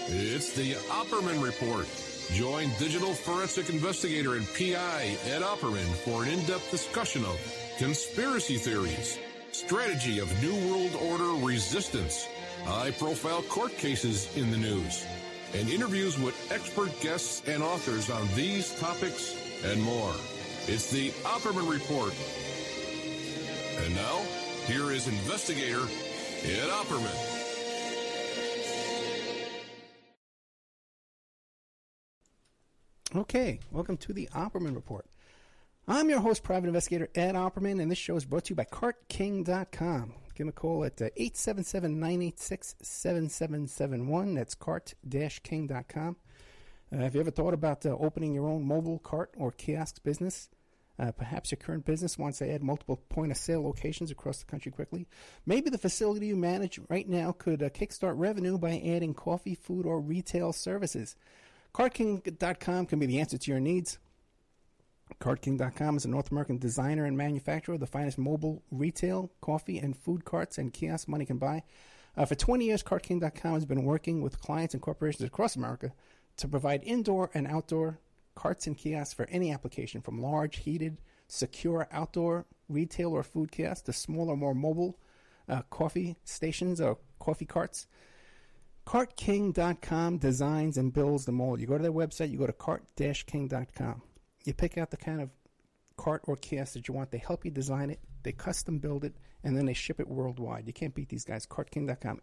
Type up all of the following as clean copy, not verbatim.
It's the Opperman Report. Join digital forensic investigator and PI Ed Opperman for an in-depth discussion of conspiracy theories, strategy of New World Order resistance, high-profile court cases in the news, and interviews with expert guests and authors on these topics and more. It's the Opperman Report. And now, here is investigator Ed Opperman. Okay, welcome to the Opperman Report. I'm your host, private investigator Ed Opperman, and this show is brought to you by CartKing.com. Give me a call at 877-986-7771. That's cart-king.com. Have you ever thought about opening your own mobile cart or kiosk business? Perhaps your current business wants to add multiple point-of-sale locations across the country quickly. Maybe the facility you manage right now could kickstart revenue by adding coffee, food, or retail services. CartKing.com can be the answer to your needs. CartKing.com is a North American designer and manufacturer of the finest mobile retail, coffee, and food carts and kiosks money can buy. For 20 years, CartKing.com has been working with clients and corporations across America to provide indoor and outdoor carts and kiosks for any application, from large, heated, secure outdoor retail or food kiosks to smaller, more mobile coffee stations or coffee carts. CartKing.com designs and builds them all. You go to their website, you go to cart-king.com. You pick out the kind of cart or kiosk that you want. They help you design it, they custom build it, and then they ship it worldwide. You can't beat these guys. CartKing.com,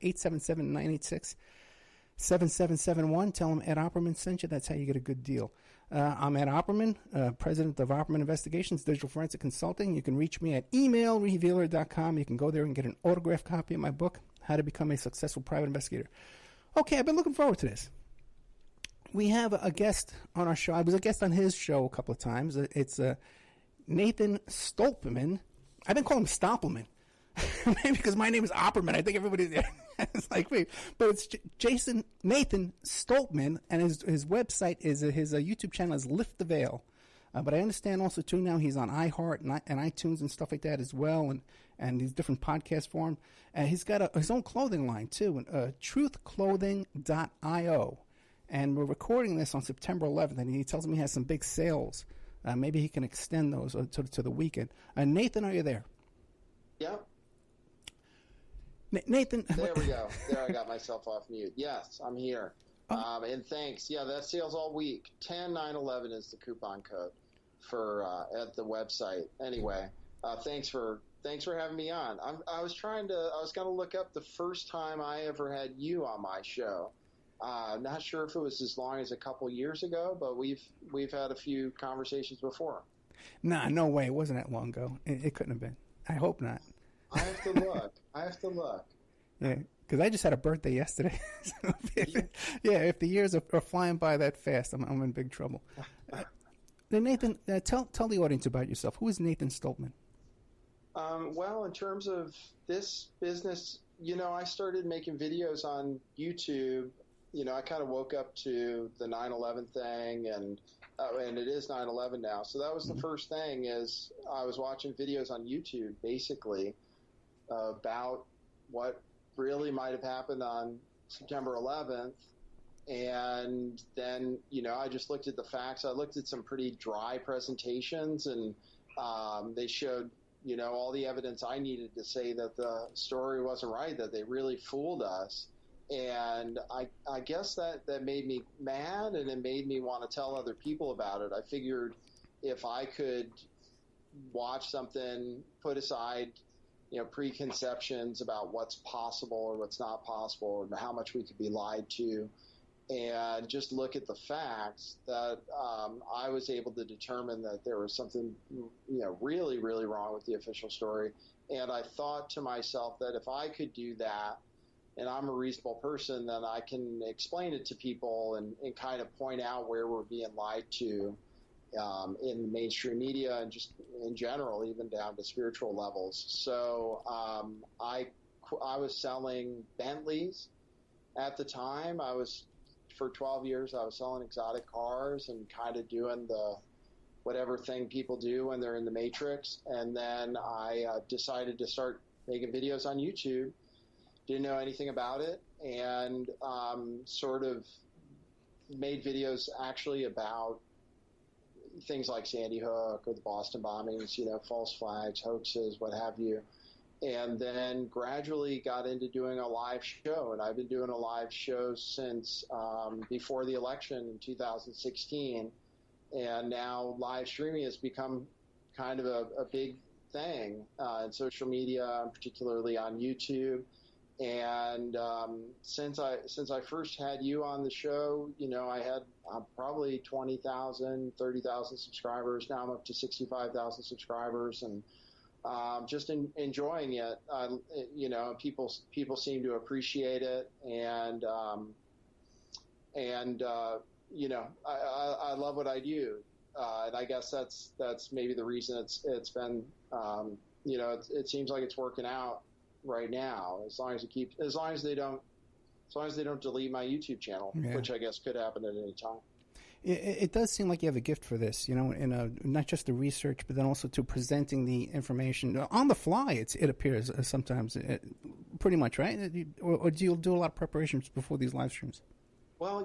877-986-7771. Tell them Ed Opperman sent you. That's how you get a good deal. I'm Ed Opperman, president of Opperman Investigations, Digital Forensic Consulting. You can reach me at emailrevealer.com. You can go there and get an autographed copy of my book, How to Become a Successful Private Investigator. Okay, I've been looking forward to this. We have a guest on our show. I was a guest on his show a couple of times. It's Nathan Stolpman. I've been calling him Stolpman. Maybe because my name is Opperman. I think everybody's it's like me. But it's Nathan Stolpman, and his website is his YouTube channel is Lift the Veil. But I understand also too now he's on iHeart and iTunes and stuff like that as well, and these different podcast forums. He's got his own clothing line too, truthclothing.io. And we're recording this on September 11th, and he tells me he has some big sales. Maybe he can extend those to the weekend. Nathan, are you there? Yep. Nathan. There we go. There, I got myself off mute. Yes, I'm here. Oh. And thanks. Yeah, that sales all week. 10911 is the coupon code for at the website. Anyway, thanks for having me on. I was going to look up the first time I ever had you on my show. Not sure if it was as long as a couple years ago, but we've had a few conversations before. Nah, no way. It wasn't that long ago. It couldn't have been. I hope not. I have to look. Yeah, because I just had a birthday yesterday. So if the years are flying by that fast, I'm in big trouble. Then Nathan, tell the audience about yourself. Who is Nathan Stolpman? Well, in terms of this business, I started making videos on YouTube. I kind of woke up to the 9/11 thing, and it is 9/11 now. So that was the first thing, is I was watching videos on YouTube, basically, about what really might have happened on September 11th. And then, I just looked at the facts. I looked at some pretty dry presentations, and they showed, all the evidence I needed to say that the story wasn't right, that they really fooled us. And I guess that made me mad, and it made me want to tell other people about it. I figured if I could watch something, put aside, preconceptions about what's possible or what's not possible, or how much we could be lied to, and just look at the facts, that I was able to determine that there was something, really, really wrong with the official story. And I thought to myself that if I could do that, and I'm a reasonable person, then I can explain it to people and kind of point out where we're being lied to in the mainstream media, and just in general, even down to spiritual levels. So I was selling Bentleys at the time. For 12 years, I was selling exotic cars and kind of doing the whatever thing people do when they're in the Matrix. And then I decided to start making videos on YouTube. didn't know anything about it, and sort of made videos actually about things like Sandy Hook or the Boston bombings, false flags, hoaxes, what have you. And then gradually got into doing a live show. And I've been doing a live show since before the election in 2016. And now live streaming has become kind of a big thing in social media, particularly on YouTube. And since I first had you on the show, I had probably 20,000, 30,000 subscribers. Now I'm up to 65,000 subscribers, and just enjoying it. People seem to appreciate it, and I love what I do, and I guess that's maybe the reason it's been it seems like it's working out right now, as long as they don't delete my YouTube channel, which I guess could happen at any time. It does seem like you have a gift for this, in not just the research, but then also to presenting the information on the fly. It appears sometimes, pretty much, right? Or do you do a lot of preparations before these live streams? Well,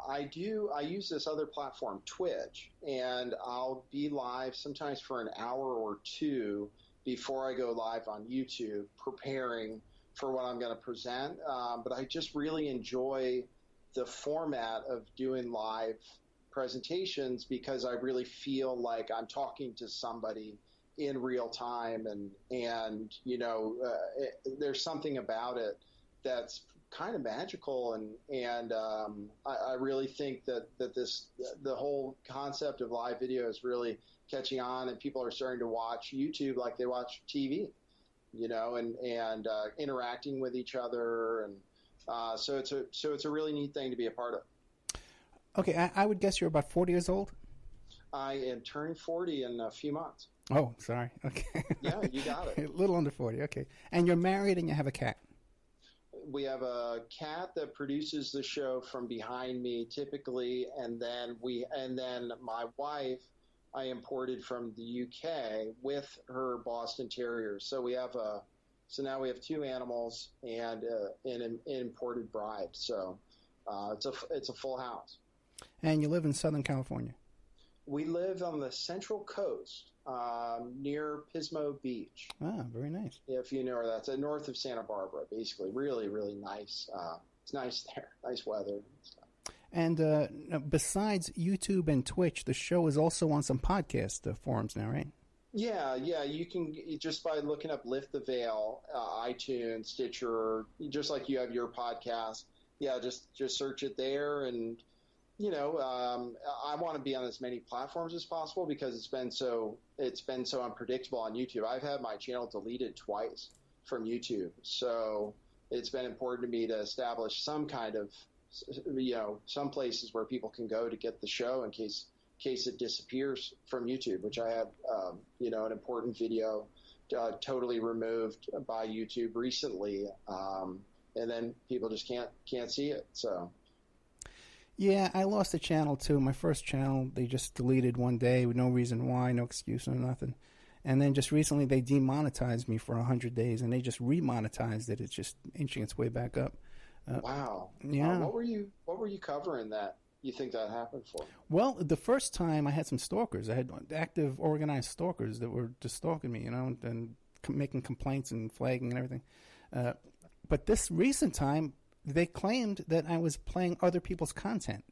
I do. I use this other platform, Twitch, and I'll be live sometimes for an hour or two before I go live on YouTube, preparing for what I'm going to present. But I just really enjoy the format of doing live presentations because I really feel like I'm talking to somebody in real time, and there's something about it that's kind of magical, and I really think that the whole concept of live video is really catching on, and people are starting to watch YouTube like they watch TV, and interacting with each other, and so it's a really neat thing to be a part of. Okay, I would guess you're about 40 years old. I am turning 40 in a few months. Oh, sorry. Okay. Yeah, you got it. A little under 40. Okay, and you're married and you have a cat. We have a cat that produces the show from behind me typically, and then my wife I imported from the UK with her Boston Terrier. So now we have two animals and an imported bride. So it's a full house. And you live in Southern California. We live on the Central Coast, near Pismo Beach. Ah, very nice. If you know where that's at, north of Santa Barbara, basically. Really, really nice. It's nice there. Nice weather and stuff. And besides YouTube and Twitch, the show is also on some podcast forums now, right? Yeah. You can, just by looking up Lift the Veil, iTunes, Stitcher, just like you have your podcast. Yeah, just search it there, and I want to be on as many platforms as possible because it's been so unpredictable on YouTube. I've had my channel deleted twice from YouTube, so it's been important to me to establish some kind of, some places where people can go to get the show in case it disappears from YouTube, which I had, an important video totally removed by YouTube recently, and then people just can't see it. So. Yeah, I lost a channel too. My first channel, they just deleted one day with no reason why, no excuse, no nothing. And then just recently they demonetized me for 100 days, and they just remonetized it. It's just inching its way back up. Wow. Yeah. What were you covering that you think that happened for? Well, the first time I had some stalkers. I had active, organized stalkers that were just stalking me, and making complaints and flagging and everything. But this recent time, they claimed that I was playing other people's content.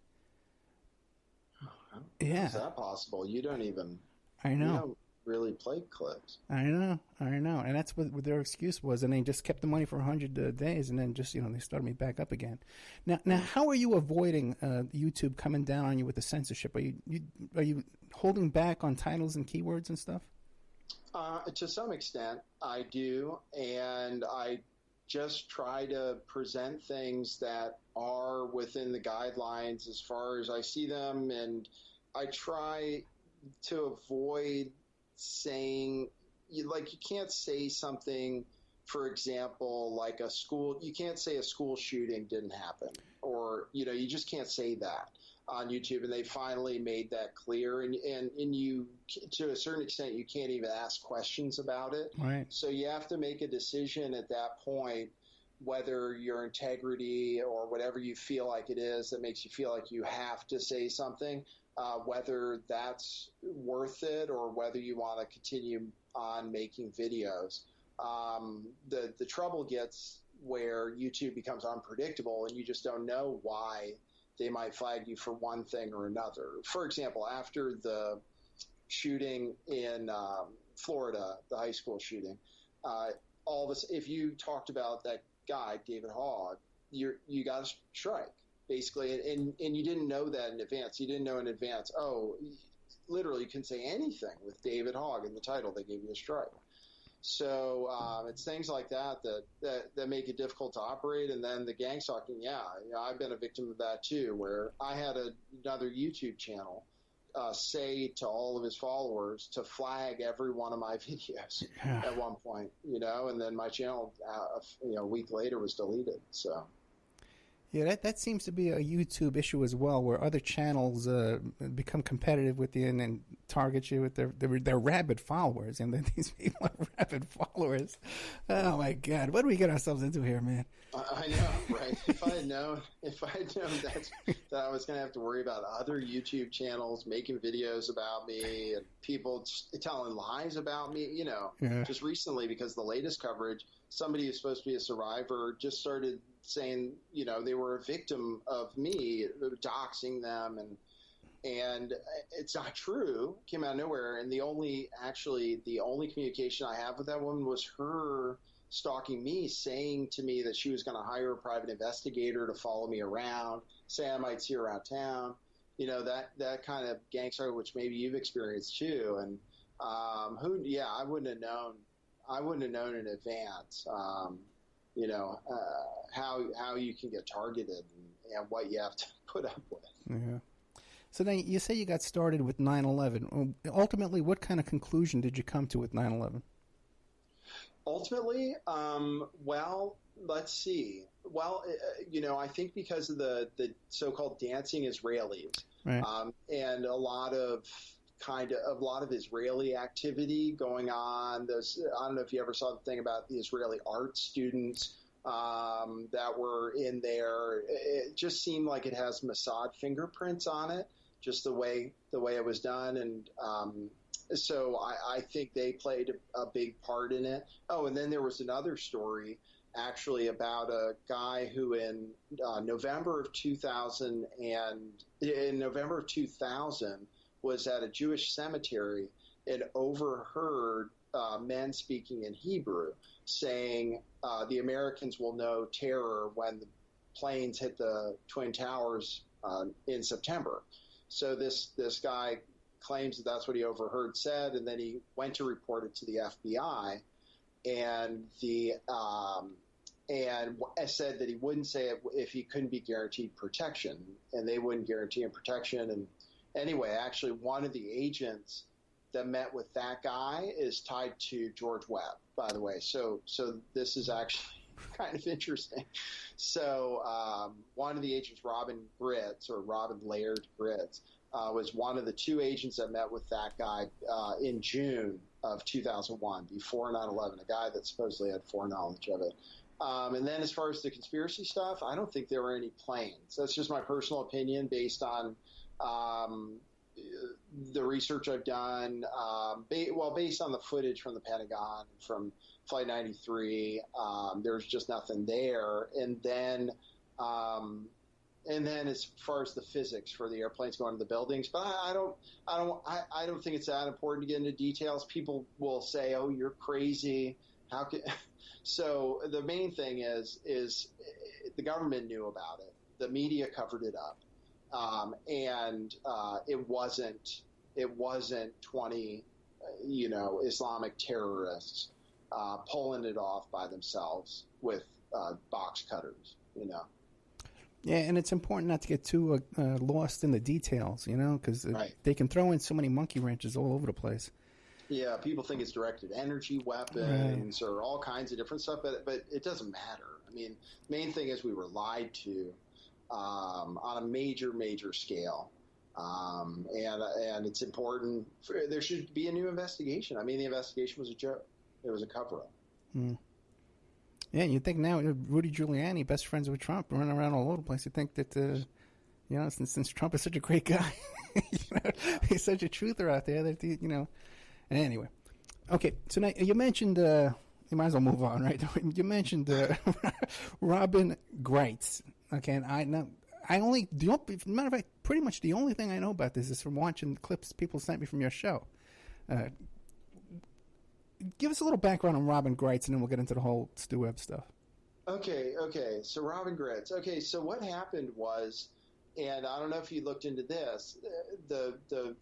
How yeah. is that possible? You don't even. I know. You don't really play clips. I know. And that's what their excuse was. And they just kept the money for 100 days, and then just, they started me back up again. Now, how are you avoiding YouTube coming down on you with the censorship? Are you holding back on titles and keywords and stuff? To some extent, I do, and I just try to present things that are within the guidelines as far as I see them, and I try to avoid saying, you can't say something, for example, like you can't say a school shooting didn't happen, or, you just can't say that. on YouTube, and they finally made that clear. And you, to a certain extent, you can't even ask questions about it. Right. So you have to make a decision at that point whether your integrity or whatever you feel like it is that makes you feel like you have to say something, whether that's worth it or whether you want to continue on making videos. The trouble gets where YouTube becomes unpredictable and you just don't know why they might flag you for one thing or another. For example, after the shooting in Florida, the high school shooting, all of us, if you talked about that guy, David Hogg, you got a strike, basically, and you didn't know that in advance. You didn't know in advance, literally you can say anything with David Hogg in the title, they gave you a strike. So it's things like that make it difficult to operate. And then the gang stalking, I've been a victim of that too, where I had another YouTube channel say to all of his followers to flag every one of my videos at one point, and then my channel, a week later was deleted. So. Yeah, that seems to be a YouTube issue as well, where other channels become competitive with you and then target you with their rabid followers, and then these people are rabid followers. Oh my God, what do we get ourselves into here, man? I know, right? If I had known that I was going to have to worry about other YouTube channels making videos about me and people telling lies about me, just recently, because the latest coverage, somebody who's supposed to be a survivor just started saying, they were a victim of me, doxing them, and it's not true. It came out of nowhere, and the only communication I have with that woman was her stalking me, saying to me that she was going to hire a private investigator to follow me around, say I might see her around town, that kind of gangster, which maybe you've experienced too. And I wouldn't have known in advance, how you can get targeted and what you have to put up with. Yeah. So then you say you got started with 9/11. Ultimately, what kind of conclusion did you come to with 9/11? Ultimately, let's see. Well, I think because of the so-called dancing Israelis, right. And a lot of Israeli activity going on. I don't know if you ever saw the thing about the Israeli art students that were in there. It just seemed like it has Mossad fingerprints on it, just the way it was done, and so I think they played a big part in it. Oh, and then there was another story actually about a guy who in November of 2000 was at a Jewish cemetery and overheard men speaking in Hebrew saying the Americans will know terror when the planes hit the Twin Towers in September. So this guy claims that that's what he overheard said, and then he went to report it to the FBI, and said that he wouldn't say it if he couldn't be guaranteed protection, and they wouldn't guarantee him protection. And anyway, actually, one of the agents that met with that guy is tied to George Webb, by the way. So this is actually kind of interesting. So one of the agents, Robin Laird Gritz, was one of the two agents that met with that guy in June of 2001, before 9/11, a guy that supposedly had foreknowledge of it. And then as far as the conspiracy stuff, I don't think there were any planes. That's just my personal opinion based on the research I've done, based on the footage from the Pentagon, from Flight 93, there's just nothing there. And then as far as the physics for the airplanes going to the buildings, but I don't think it's that important to get into details. People will say, "Oh, you're crazy. How could?" So the main thing is the government knew about it. The media covered it up. And it wasn't 20, Islamic terrorists pulling it off by themselves with box cutters, Yeah, and it's important not to get too lost in the details, because right. They can throw in so many monkey wrenches all over the place. Yeah, people think it's directed energy weapons or all kinds of different stuff, but it doesn't matter. I mean, main thing is we were lied to. on a major scale. And it's important. There should be a new investigation. I mean, the investigation was a joke. It was a cover-up. Hmm. Yeah, you think now Rudy Giuliani, best friends with Trump, running around all over the place. You think that, since Trump is such a great guy, he's such a truther out there that, Anyway, okay. So now you mentioned, you might as well move on, right? You mentioned Robin Greitz. Okay, and matter of fact, pretty much the only thing I know about this is from watching the clips people sent me from your show. Give us a little background on Robin Greitz, and then we'll get into the whole Stu Webb stuff. Okay. So Robin Greitz. Okay, so what happened was, and I don't know if you looked into this, the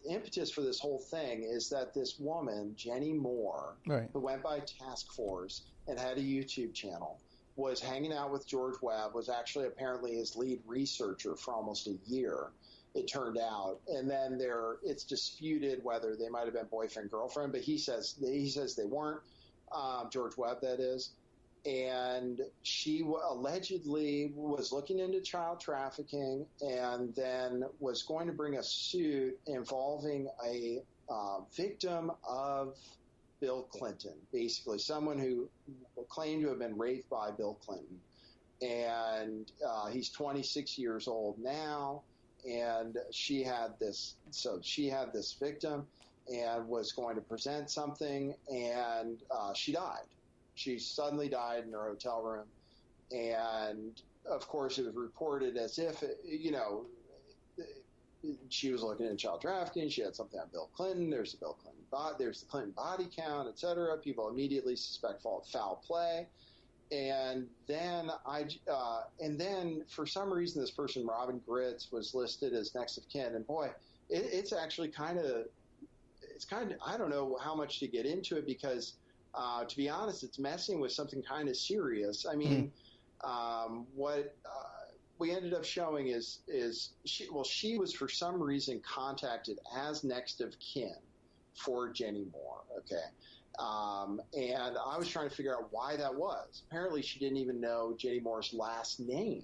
impetus for this whole thing is that this woman, Jenny Moore, right, who went by Task Force and had a YouTube channel, was hanging out with George Webb, was actually apparently his lead researcher for almost a year, it turned out. And then it's disputed whether they might have been boyfriend, girlfriend, but he says they weren't, George Webb, that is. And she allegedly was looking into child trafficking and then was going to bring a suit involving a victim of Bill Clinton, basically someone who claimed to have been raped by Bill Clinton. And he's 26 years old now. And she had this victim and was going to present something, and she died. She suddenly died in her hotel room. And of course it was reported as if, she was looking at child trafficking. She had something on Bill Clinton. There's the Clinton body count, et cetera. People immediately suspect foul play. And then for some reason, this person, Robin Greitz, was listed as next of kin. And boy, it's actually kind of, I don't know how much to get into it because, to be honest, it's messing with something kind of serious. I mean, what we ended up showing is she was for some reason contacted as next of kin for Jenny Moore. Okay. And I was trying to figure out why that was. Apparently she didn't even know Jenny Moore's last name.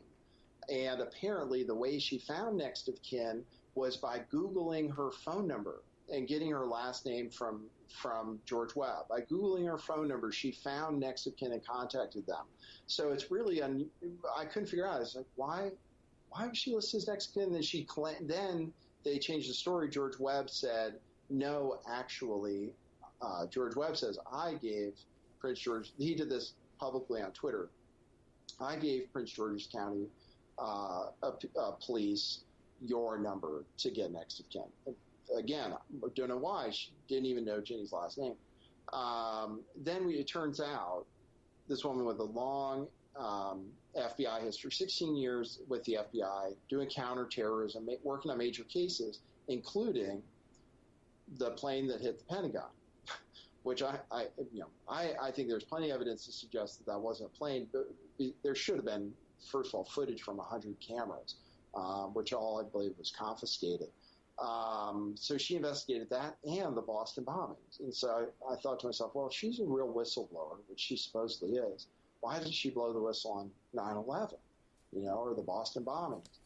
And apparently the way she found next of kin was by Googling her phone number and getting her last name from George Webb. By Googling her phone number, she found next of kin and contacted them. So it's really, I couldn't figure out. It's like, why was she listed as next of kin? And then they changed the story. George Webb said, no, actually, George Webb says, I gave Prince George, he did this publicly on Twitter, I gave Prince George's County police your number to get next of kin. Again, I don't know why. She didn't even know Jenny's last name. Then it turns out this woman with a long FBI history, 16 years with the FBI, doing counterterrorism, working on major cases, including the plane that hit the Pentagon. Which I think there's plenty of evidence to suggest that wasn't a plane, but there should have been, first of all, footage from 100 cameras, which all I believe was confiscated. So she investigated that and the Boston bombings. And so I thought to myself, well, if she's a real whistleblower, which she supposedly is, why didn't she blow the whistle on 9/11, or the Boston bombings?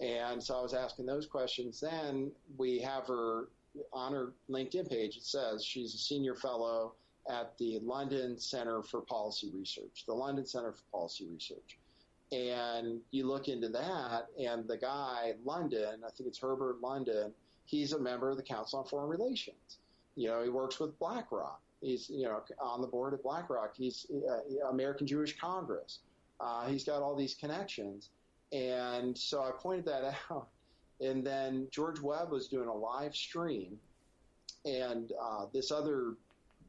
And so I was asking those questions. Then we have her on her LinkedIn page. It says she's a senior fellow at the London Center for Policy Research, And you look into that, and the guy, London, I think it's Herbert London, he's a member of the Council on Foreign Relations. He works with BlackRock. He's, on the board of BlackRock. He's American Jewish Congress. He's got all these connections. And so I pointed that out. And then George Webb was doing a live stream, and this other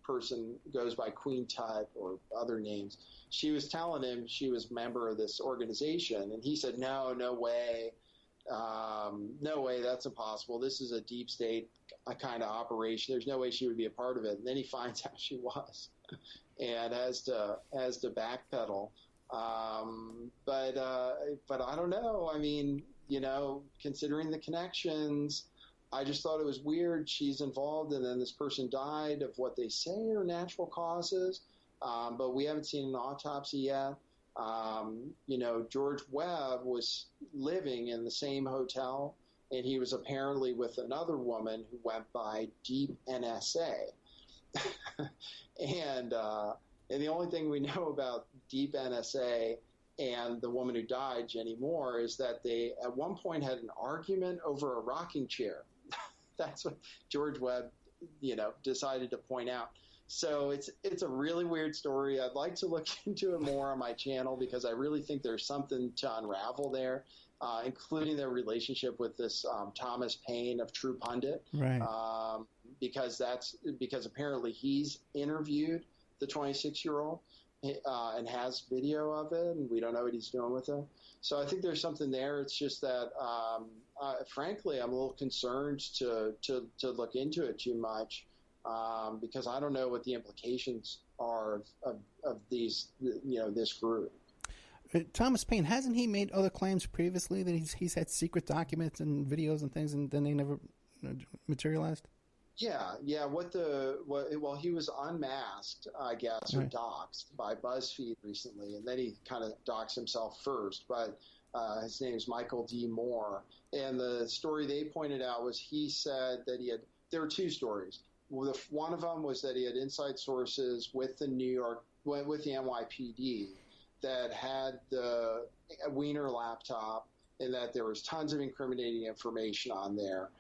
person goes by Queen Tut or other names. She was telling him she was a member of this organization, and he said, no way. No way, that's impossible. This is a deep state kind of operation. There's no way she would be a part of it. And then he finds out she was and has to backpedal. But I don't know. I mean, considering the connections, I just thought it was weird. She's involved, and then this person died of what they say are natural causes, but we haven't seen an autopsy yet. George Webb was living in the same hotel, and he was apparently with another woman who went by Deep NSA. and the only thing we know about Deep NSA and the woman who died, Jenny Moore, is that they at one point had an argument over a rocking chair. That's what George Webb, decided to point out. So it's a really weird story. I'd like to look into it more on my channel because I really think there's something to unravel there, including their relationship with this Thomas Paine of True Pundit. Right. Because apparently he's interviewed the 26-year-old and has video of it, and we don't know what he's doing with it. So I think there's something there. It's just that, frankly, I'm a little concerned to look into it too much. Because I don't know what the implications are of these, this group. Thomas Paine, hasn't he made other claims previously that he's had secret documents and videos and things, and then they never materialized? Yeah. Well, he was unmasked, I guess, or doxxed by BuzzFeed recently, and then he kind of doxed himself first. But his name is Michael D. Moore, and the story they pointed out was he said that there were two stories. One of them was that he had inside sources with the NYPD that had the Wiener laptop, and that there was tons of incriminating information on there,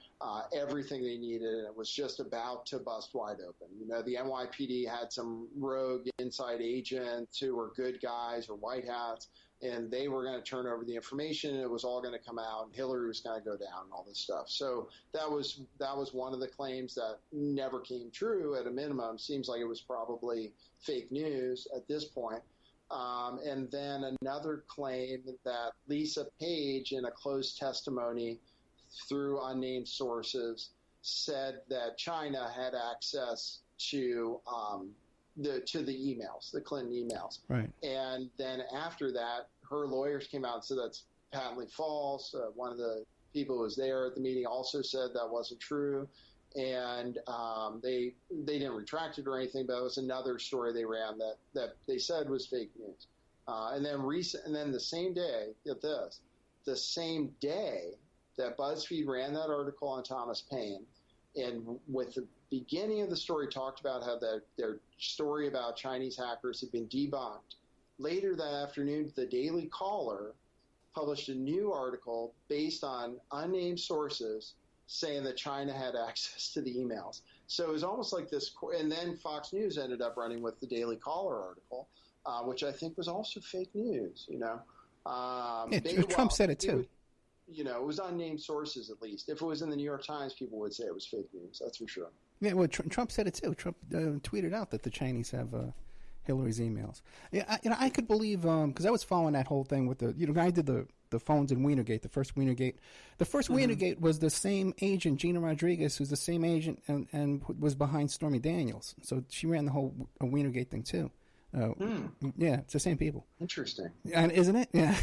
everything they needed, and it was just about to bust wide open. The NYPD had some rogue inside agents who were good guys or white hats, and they were going to turn over the information, and it was all going to come out, and Hillary was going to go down and all this stuff. So that was one of the claims that never came true at a minimum. Seems like it was probably fake news at this point. And then another claim that Lisa Page, in a closed testimony through unnamed sources, said that China had access to the emails, the Clinton emails. Right. And then after that, her lawyers came out and said that's patently false. One of the people who was there at the meeting also said that wasn't true. And they didn't retract it or anything, but it was another story they ran that they said was fake news. And then the same day, get this, the same day that BuzzFeed ran that article on Thomas Paine, and with the beginning of the story talked about how their story about Chinese hackers had been debunked. Later that afternoon, the Daily Caller published a new article based on unnamed sources saying that China had access to the emails. So it was almost like this, and then Fox News ended up running with the Daily Caller article, which I think was also fake news, Trump said it too. It was unnamed sources at least. If it was in the New York Times, people would say it was fake news, that's for sure. Yeah, well, Trump said it too. Trump tweeted out that the Chinese have Hillary's emails. Yeah, I could believe, because I was following that whole thing with I did the phones in Wienergate, the first Wienergate. The first Wienergate was the same agent, Gina Rodriguez, who's the same agent and was behind Stormy Daniels. So she ran the whole Wienergate thing too. Yeah, it's the same people. Interesting. And isn't it? Yeah.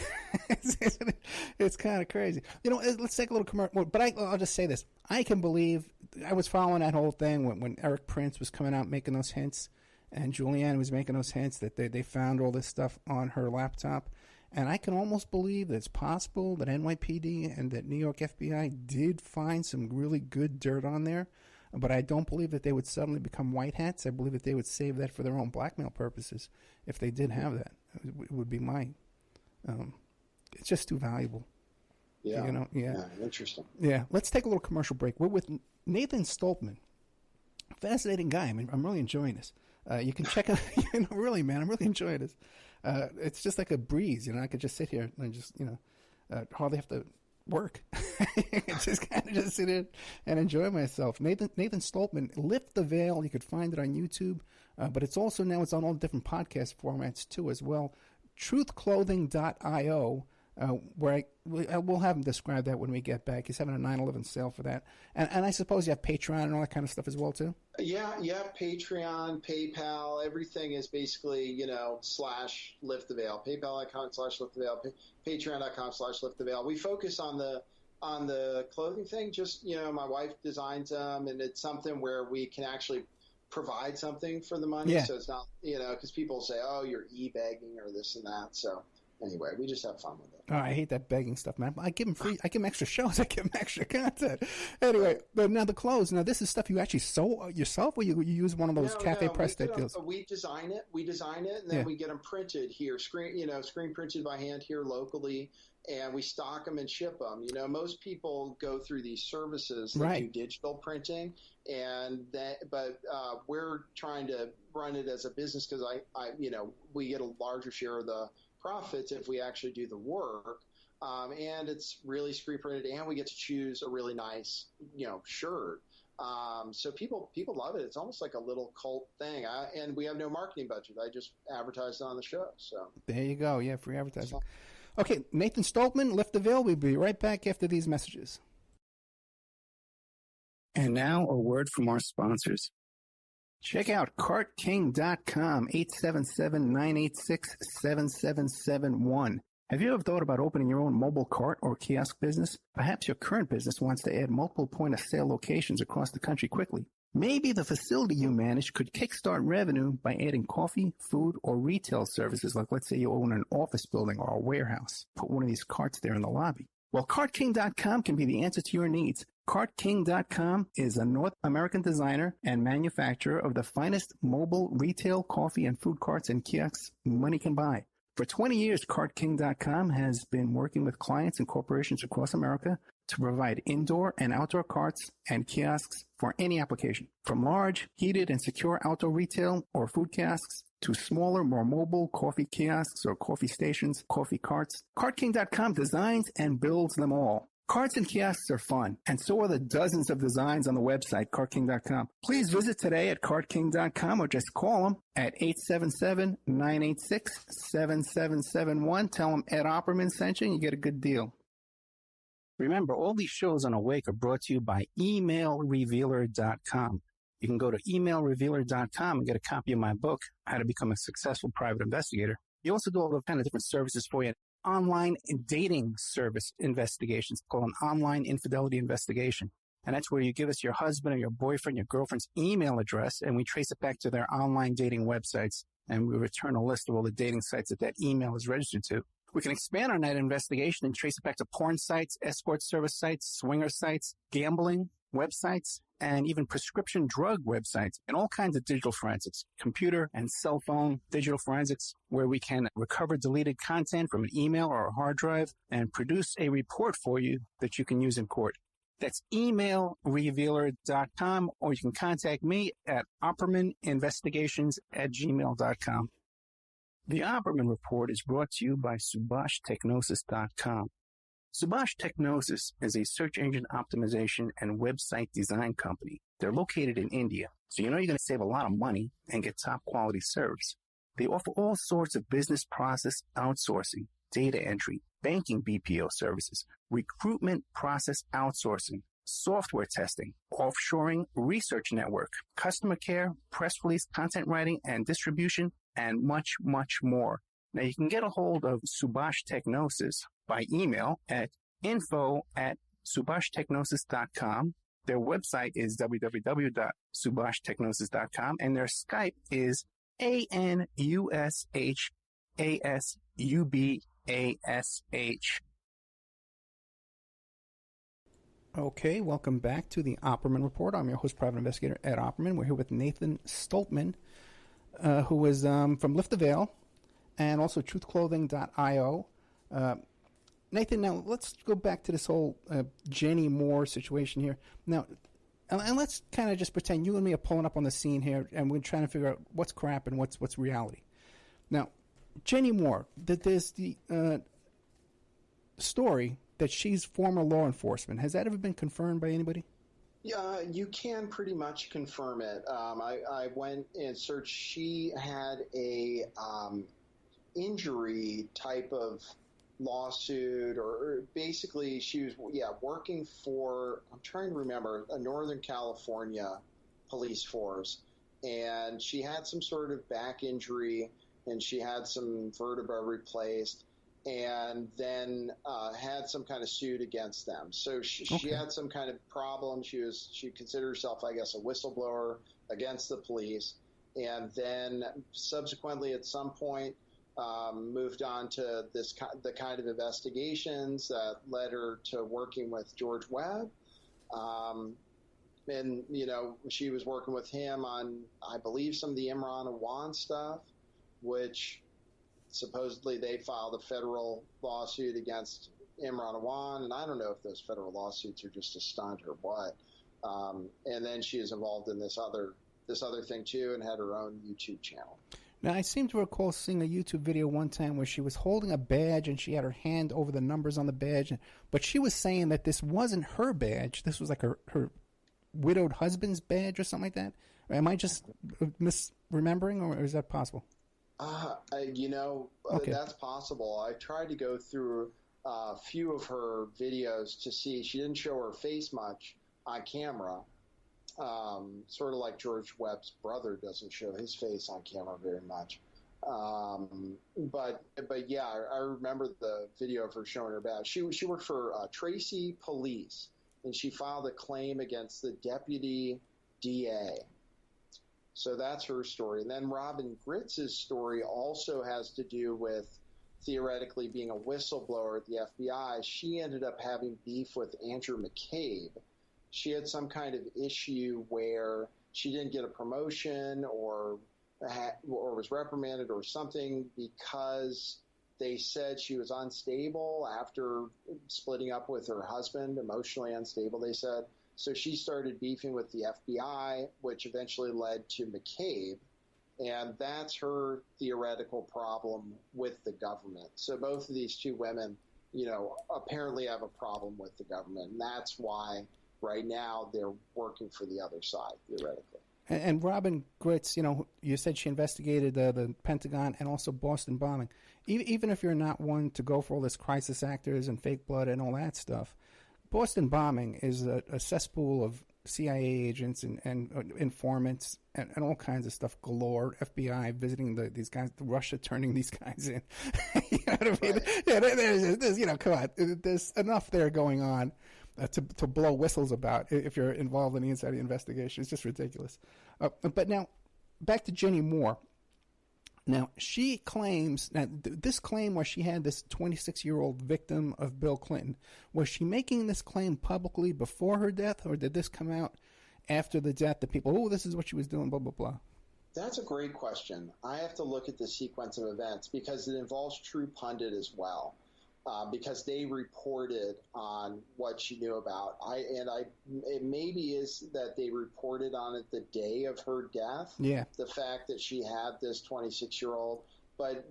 It's kind of crazy. Let's take a little commercial. But I'll just say this. I can believe, I was following that whole thing when Eric Prince was coming out making those hints, and Julianne was making those hints that they found all this stuff on her laptop. And I can almost believe that it's possible that NYPD and that New York FBI did find some really good dirt on there. But I don't believe that they would suddenly become white hats. I believe that they would save that for their own blackmail purposes if they did have that. It would be mine. It's just too valuable. Yeah. Yeah. Interesting. Yeah. Let's take a little commercial break. We're with Nathan Stolpman. Fascinating guy. I mean, I'm really enjoying this. You can check out, really, man, I'm really enjoying this. It's just like a breeze, I could just sit here and just, hardly have to work. Just kind of just sit in and enjoy myself. Nathan Stolpman, Lift the Veil. You could find it on YouTube, but it's on all different podcast formats too as well. Truthclothing.io, where we'll have him describe that when we get back. He's having a 9/11 sale for that. And I suppose you have Patreon and all that kind of stuff as well too? Yeah, Patreon, PayPal, everything is basically, slash Lift the Veil. PayPal.com/Lift the Veil, Patreon.com/Lift the Veil. We focus on the clothing thing. Just, my wife designs them, and it's something where we can actually provide something for the money. Yeah. So it's not, because people say, oh, you're e-begging or this and that. So anyway, we just have fun with it. Oh, I hate that begging stuff, man. I give them free. I give them extra shows. I give them extra content. Anyway, but now the clothes. Now this is stuff you actually sew yourself, or you use one of those cafe press type deals. We design it. And then we get them printed here, screen printed by hand here locally, and we stock them and ship them. Most people go through these services that do digital printing, but we're trying to run it as a business because we get a larger share of the profits if we actually do the work, and it's really screen printed, and we get to choose a really nice shirt. So people love it. It's almost like a little cult thing. And we have no marketing budget. I just advertised it on the show. So there you go. Yeah, free advertising. Okay, Nathan Stolpman, Lift the Veil. We'll be right back after these messages. And now a word from our sponsors. Check out CartKing.com, 877-986-7771. Have you ever thought about opening your own mobile cart or kiosk business? Perhaps your current business wants to add multiple point-of-sale locations across the country quickly. Maybe the facility you manage could kickstart revenue by adding coffee, food, or retail services, like let's say you own an office building or a warehouse. Put one of these carts there in the lobby. Well, CartKing.com can be the answer to your needs. CartKing.com is a North American designer and manufacturer of the finest mobile retail coffee and food carts and kiosks money can buy. For 20 years, CartKing.com has been working with clients and corporations across America to provide indoor and outdoor carts and kiosks for any application. From large, heated, and secure outdoor retail or food kiosks to smaller, more mobile coffee kiosks or coffee stations, coffee carts, CartKing.com designs and builds them all. Carts and kiosks are fun, and so are the dozens of designs on the website, CartKing.com. Please visit today at CartKing.com or just call them at 877-986-7771. Tell them Ed Opperman sent you and you get a good deal. Remember, all these shows on Awake are brought to you by emailrevealer.com. You can go to emailrevealer.com and get a copy of my book, How to Become a Successful Private Investigator. You also do all the kind of different services for you. Online dating service investigations called an online infidelity investigation. And that's where you give us your husband or your boyfriend, your girlfriend's email address, and we trace it back to their online dating websites, and we return a list of all the dating sites that email is registered to. We can expand on that investigation and trace it back to porn sites, escort service sites, swinger sites, gambling websites, and even prescription drug websites, and all kinds of digital forensics, computer and cell phone digital forensics, where we can recover deleted content from an email or a hard drive and produce a report for you that you can use in court. That's emailrevealer.com, or you can contact me at oppermaninvestigations@gmail.com. The Opperman Report is brought to you by SubhashTechnosis.com. Subash Technosis is a search engine optimization and website design company. They're located in India, so you're going to save a lot of money and get top quality service. They offer all sorts of business process outsourcing, data entry, banking BPO services, recruitment process outsourcing, software testing, offshoring, research network, customer care, press release, content writing and distribution, and much, much more. Now, you can get a hold of Subash Technosis by email at info@subashtechnosis.com. Their website is www.subashtechnosis.com, and their Skype is ANUSHASUBASH. Okay, welcome back to the Opperman Report. I'm your host, Private Investigator Ed Opperman. We're here with Nathan Stolpman, who is from Lift the Veil, and also truthclothing.io. Nathan, now let's go back to this whole Jenny Moore situation here. Now, and let's kind of just pretend you and me are pulling up on the scene here, and we're trying to figure out what's crap and what's reality. Now, Jenny Moore, there's the story that she's former law enforcement. Has that ever been confirmed by anybody? Yeah, you can pretty much confirm it. I went and searched. She had a injury type of lawsuit, or basically she was working for, I'm trying to remember, a Northern California police force, and she had some sort of back injury and she had some vertebra replaced, and then had some kind of suit against them. So she had some kind of problem. She considered herself, I guess, a whistleblower against the police, and then subsequently at some point moved on to the kind of investigations that led her to working with George Webb. And, she was working with him on, I believe, some of the Imran Awan stuff, which supposedly they filed a federal lawsuit against Imran Awan. And I don't know if those federal lawsuits are just a stunt or what. And then she is involved in this other thing too, and had her own YouTube channel. Now, I seem to recall seeing a YouTube video one time where she was holding a badge and she had her hand over the numbers on the badge, but she was saying that this wasn't her badge. This was like her widowed husband's badge or something like that. Am I just misremembering, or is that possible? Okay. That's possible. I tried to go through a few of her videos to see. She didn't show her face much on camera. Sort of like George Webb's brother doesn't show his face on camera very much. But yeah, I remember the video of her showing her badge. She worked for Tracy Police, and she filed a claim against the deputy DA. So that's her story. And then Robin Gritz's story also has to do with theoretically being a whistleblower at the FBI. She ended up having beef with Andrew McCabe. She had some kind of issue where she didn't get a promotion or was reprimanded or something because they said she was unstable after splitting up with her husband, emotionally unstable, they said. So she started beefing with the FBI, which eventually led to McCabe. And that's her theoretical problem with the government. So both of these two women, apparently have a problem with the government. And that's why right now they're working for the other side, theoretically. And Robin Gritz, you said she investigated the Pentagon and also Boston bombing. Even if you're not one to go for all this crisis actors and fake blood and all that stuff, Boston bombing is a cesspool of CIA agents and informants and all kinds of stuff galore. FBI visiting these guys, Russia turning these guys in. You know what I mean? Right. Yeah, there's come on, there's enough there going on to blow whistles about if you're involved in the inside of the investigation. It's just ridiculous. But now, back to Jenny Moore. Now, she claims, this claim where she had this 26-year-old victim of Bill Clinton, was she making this claim publicly before her death, or did this come out after the death that people, this is what she was doing, blah, blah, blah? That's a great question. I have to look at the sequence of events because it involves True Pundit as well. Because they reported on what she knew about. It maybe is that they reported on it the day of her death. Yeah. The fact that she had this 26-year-old, but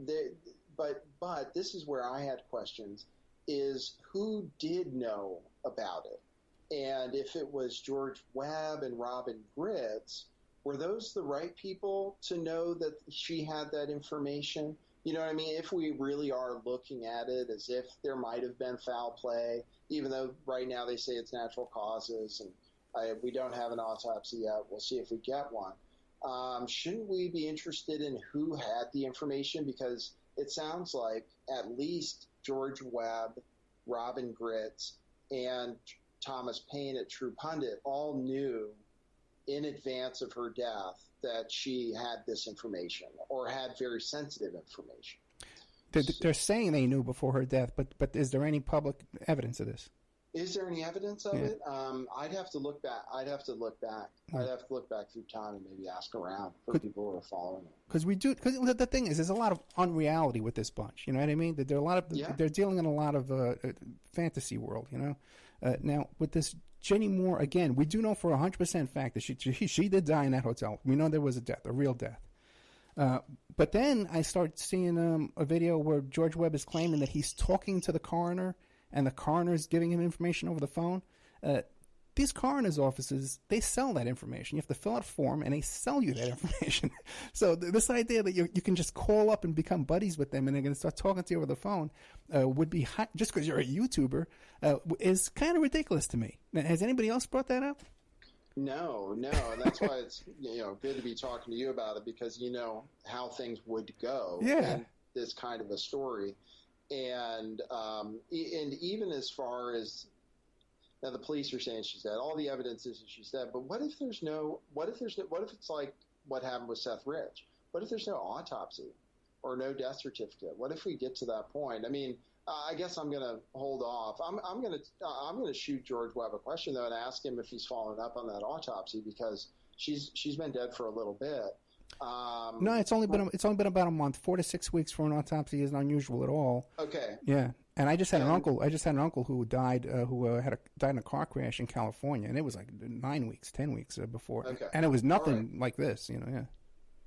this is where I had questions: is who did know about it, and if it was George Webb and Robin Gritz, were those the right people to know that she had that information? You know what I mean? If we really are looking at it as if there might have been foul play, even though right now they say it's natural causes and we don't have an autopsy yet, we'll see if we get one. Shouldn't we be interested in who had the information? Because it sounds like at least George Webb, Robin Gritz, and Thomas Paine at True Pundit all knew in advance of her death that she had this information or had very sensitive information. They're saying they knew before her death, but is there any public evidence of this? Is there any evidence of it? I'd have to look back. I'd have to look back through time and maybe ask around for people who are following it. Because the thing is, there's a lot of unreality with this bunch. You know what I mean? That there are a lot of they're dealing in a lot of fantasy world. Now with this Jenny Moore, again, we do know for 100% fact that she did die in that hotel. We know there was a real death. But then I start seeing a video where George Webb is claiming that he's talking to the coroner and the coroner's giving him information over the phone. These coroner's offices, they sell that information. You have to fill out a form, and they sell you that information. So this idea that you can just call up and become buddies with them and they're going to start talking to you over the phone would be just because you're a YouTuber is kind of ridiculous to me. Now, has anybody else brought that up? No, and that's why it's good to be talking to you about it, because you know how things would go in this kind of a story, and even as far as Now the police are saying she's dead. All the evidence is that she's dead. But what if it's like what happened with Seth Rich? What if there's no autopsy or no death certificate? What if we get to that point? I mean, I guess I'm going to hold off. I'm going to shoot George Webb a question though and ask him if he's following up on that autopsy, because she's been dead for a little bit. No, it's only been about a month. 4 to 6 weeks for an autopsy isn't unusual at all. Okay. Yeah, and I just had an uncle who died died in a car crash in California, and it was like 9 weeks, 10 weeks before, okay. And it was nothing like this, Yeah.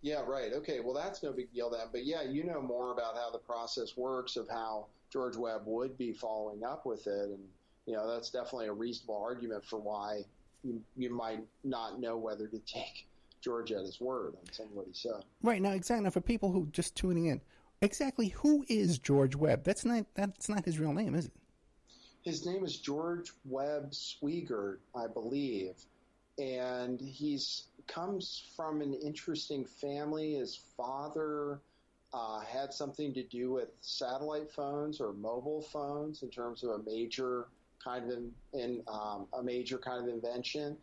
Yeah, right. Okay, well, that's no big deal then. But yeah, you know more about how the process works of how George Webb would be following up with it, and that's definitely a reasonable argument for why you might not know whether to take George at his word on some of what he said. Right. Now, exactly. Now, for people who just tuning in, exactly who is George Webb? That's not his real name, is it? His name is George Webb Swigert, I believe, and he's comes from an interesting family. His father had something to do with satellite phones or mobile phones in terms of a major kind of invention.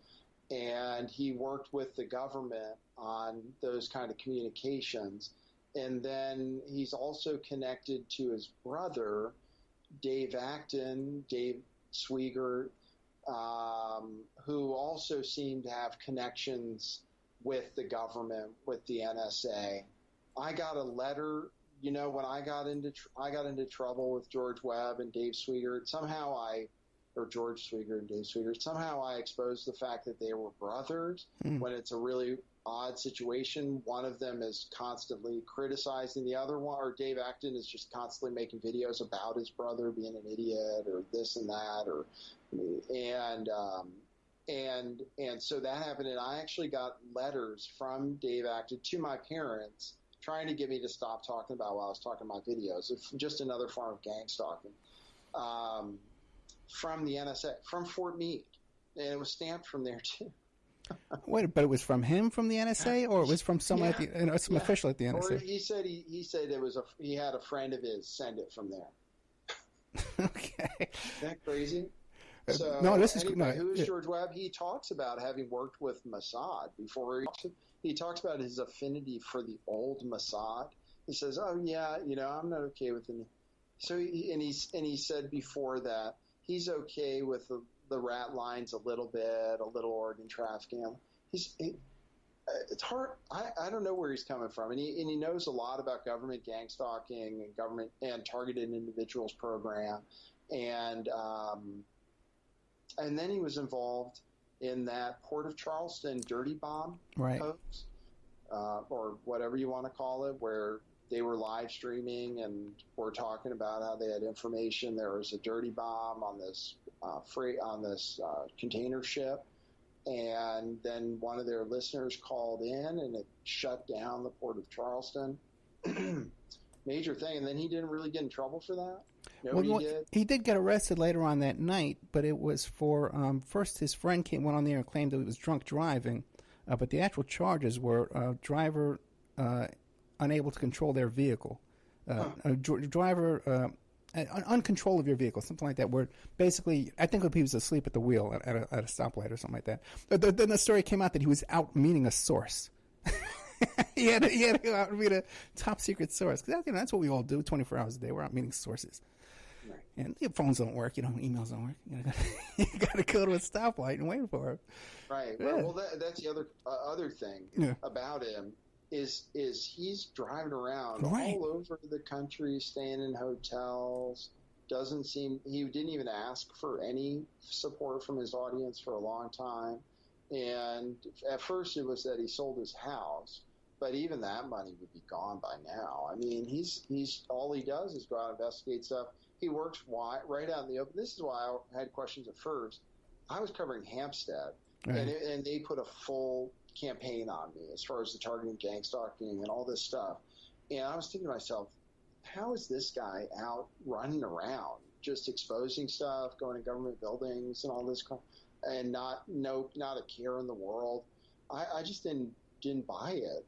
And he worked with the government on those kind of communications. And then he's also connected to his brother, Dave Swigert, who also seemed to have connections with the government, with the NSA. I got a letter, when I got into trouble with George Webb and Dave Swigert. George Swigert and Dave Swigert. Somehow I exposed the fact that they were brothers when it's a really odd situation. One of them is constantly criticizing the other one, or Dave Acton is just constantly making videos about his brother being an idiot or this and that, and so that happened. And I actually got letters from Dave Acton to my parents trying to get me to stop talking about what I was talking about videos. It's just another form of gang stalking. From the NSA, from Fort Meade, and it was stamped from there too. Wait, but it was from him, from the NSA, or it was from someone some official at the NSA? Or he said he had a friend of his send it from there. Okay, isn't that crazy? So no, this is who is George Webb? He talks about having worked with Mossad before. He talks about his affinity for the old Mossad. He says, "Oh yeah, I'm not okay with them." So he said before that he's okay with the rat lines a little organ trafficking. It's hard. I don't know where he's coming from, and he knows a lot about government gang stalking and government and targeted individuals program, and then he was involved in that Port of Charleston dirty bomb hoax, or whatever you want to call it, where they were live streaming and were talking about how they had information there was a dirty bomb on this container ship, and then one of their listeners called in and it shut down the Port of Charleston. Major thing. And then he didn't really get in trouble for that. Nobody did. He did get arrested later on that night, but it was for first his friend went on there and claimed that he was drunk driving, but the actual charges were driver unable to control their vehicle, driver uncontrol of your vehicle, something like that. Where basically, I think he was asleep at the wheel at a stoplight or something like that. Then the story came out that he was out meeting a source. he had to go out and meet a top secret source, because that's what we all do 24 hours a day. We're out meeting sources. Right. And your phones don't work, emails don't work. You got to go to a stoplight and wait for it. Right. Yeah. Well, that's the other thing about him is he's driving around all over the country, staying in hotels. He didn't even ask for any support from his audience for a long time. And at first it was that he sold his house, but even that money would be gone by now. I mean, he's all he does is go out and investigate stuff. He works right out in the open. This is why I had questions at first. I was covering Hampstead, and they put a full campaign on me as far as the targeting, gang stalking, and all this stuff. And I was thinking to myself, how is this guy out running around just exposing stuff, going to government buildings and all this crap, and not a care in the world? I just didn't buy it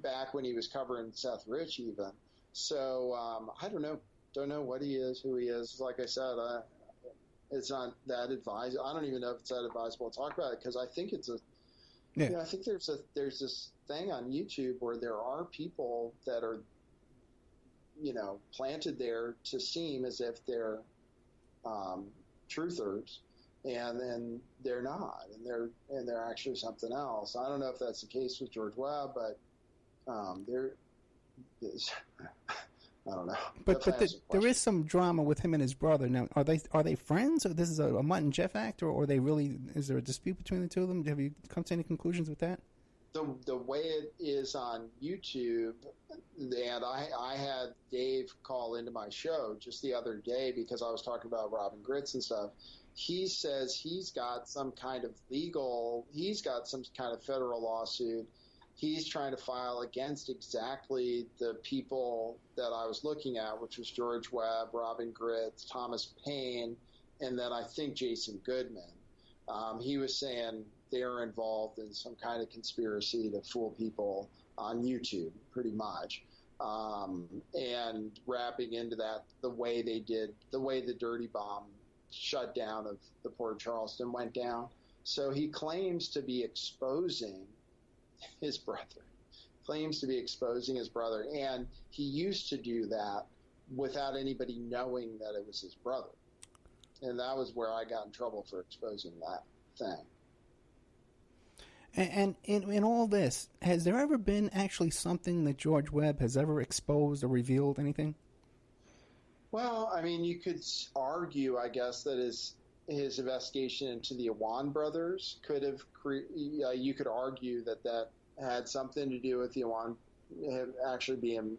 back when he was covering Seth Rich even. So I don't know what he is, who he is. Like I said, it's not that advisable. I don't even know if it's that advisable to talk about it, because I think it's I think there's this thing on YouTube where there are people that are, planted there to seem as if they're truthers, and then they're not, and they're actually something else. I don't know if that's the case with George Webb, but there is. I don't know. But there is some drama with him and his brother. Now, are they friends, or this is a Mutt and Jeff act, or are they really? Is there a dispute between the two of them? Have you come to any conclusions with that? The way it is on YouTube, and I had Dave call into my show just the other day because I was talking about Robin Grits and stuff. He says he's got some kind of federal lawsuit he's trying to file against exactly the people that I was looking at, which was George Webb, Robin Grits, Thomas Paine, and then I think Jason Goodman. He was saying they're involved in some kind of conspiracy to fool people on YouTube, pretty much. And wrapping into that the way the Dirty Bomb shutdown of the Port of Charleston went down. So he claims to be exposing his brother, and he used to do that without anybody knowing that it was his brother. And that was where I got in trouble for exposing that thing. And in all this, has there ever been actually something that George Webb has ever exposed or revealed, anything? Well, I mean, you could argue, I guess, that his investigation into the Awan brothers could have you could argue that had something to do with the Awan actually being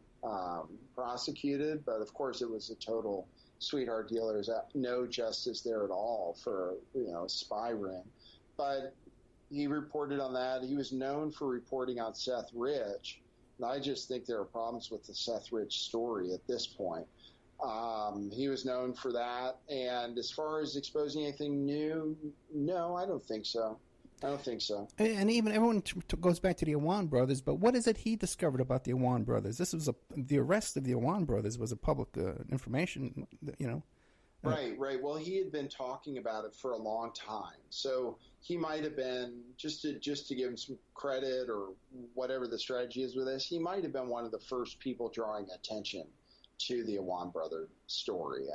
prosecuted, but of course it was a total sweetheart deal. There's no justice there at all for a spy ring. But he reported on that. He was known for reporting on Seth Rich, and I just think there are problems with the Seth Rich story at this point. He was known for that. And as far as exposing anything new, no, I don't think so. And even everyone goes back to the Awan brothers, but what is it he discovered about the Awan brothers? This was the arrest of the Awan brothers was a public information, Right. Well, he had been talking about it for a long time, so he might have been, just to give him some credit or whatever the strategy is with this, he might have been one of the first people drawing attention to the Awan brother story.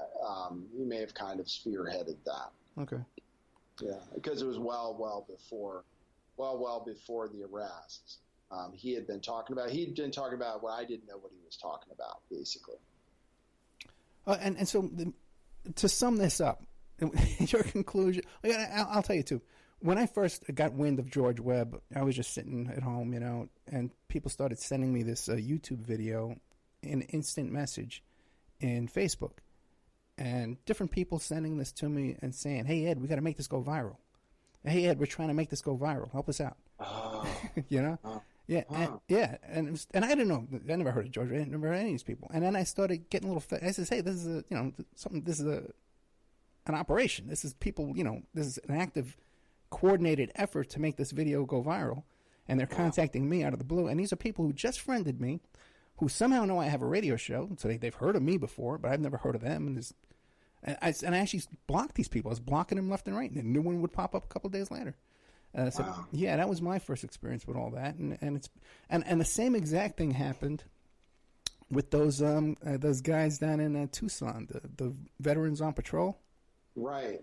He may have kind of spearheaded that. Okay. Yeah, because it was well before the arrests. He'd been talking about what I didn't know what he was talking about, basically. And so to sum this up, your conclusion, I'll tell you too. When I first got wind of George Webb, I was just sitting at home, and people started sending me this YouTube video in instant message in Facebook. And different people sending this to me and saying, "Hey, Ed, we got to make this go viral. Hey, Ed, we're trying to make this go viral. Help us out." Oh. Yeah. And I didn't know. I never heard of George. I never heard of any of these people. And then I started getting a little. I said, "Hey, this is something. This is an operation. This is people. This is an active, coordinated effort to make this video go viral." And they're contacting me out of the blue. And these are people who just friended me, who somehow know I have a radio show, so they've heard of me before, but I've never heard of them. And I actually blocked these people. I was blocking them left and right, and a new one would pop up a couple of days later. Yeah, that was my first experience with all that, and the same exact thing happened with those guys down in Tucson, the veterans on patrol. Right.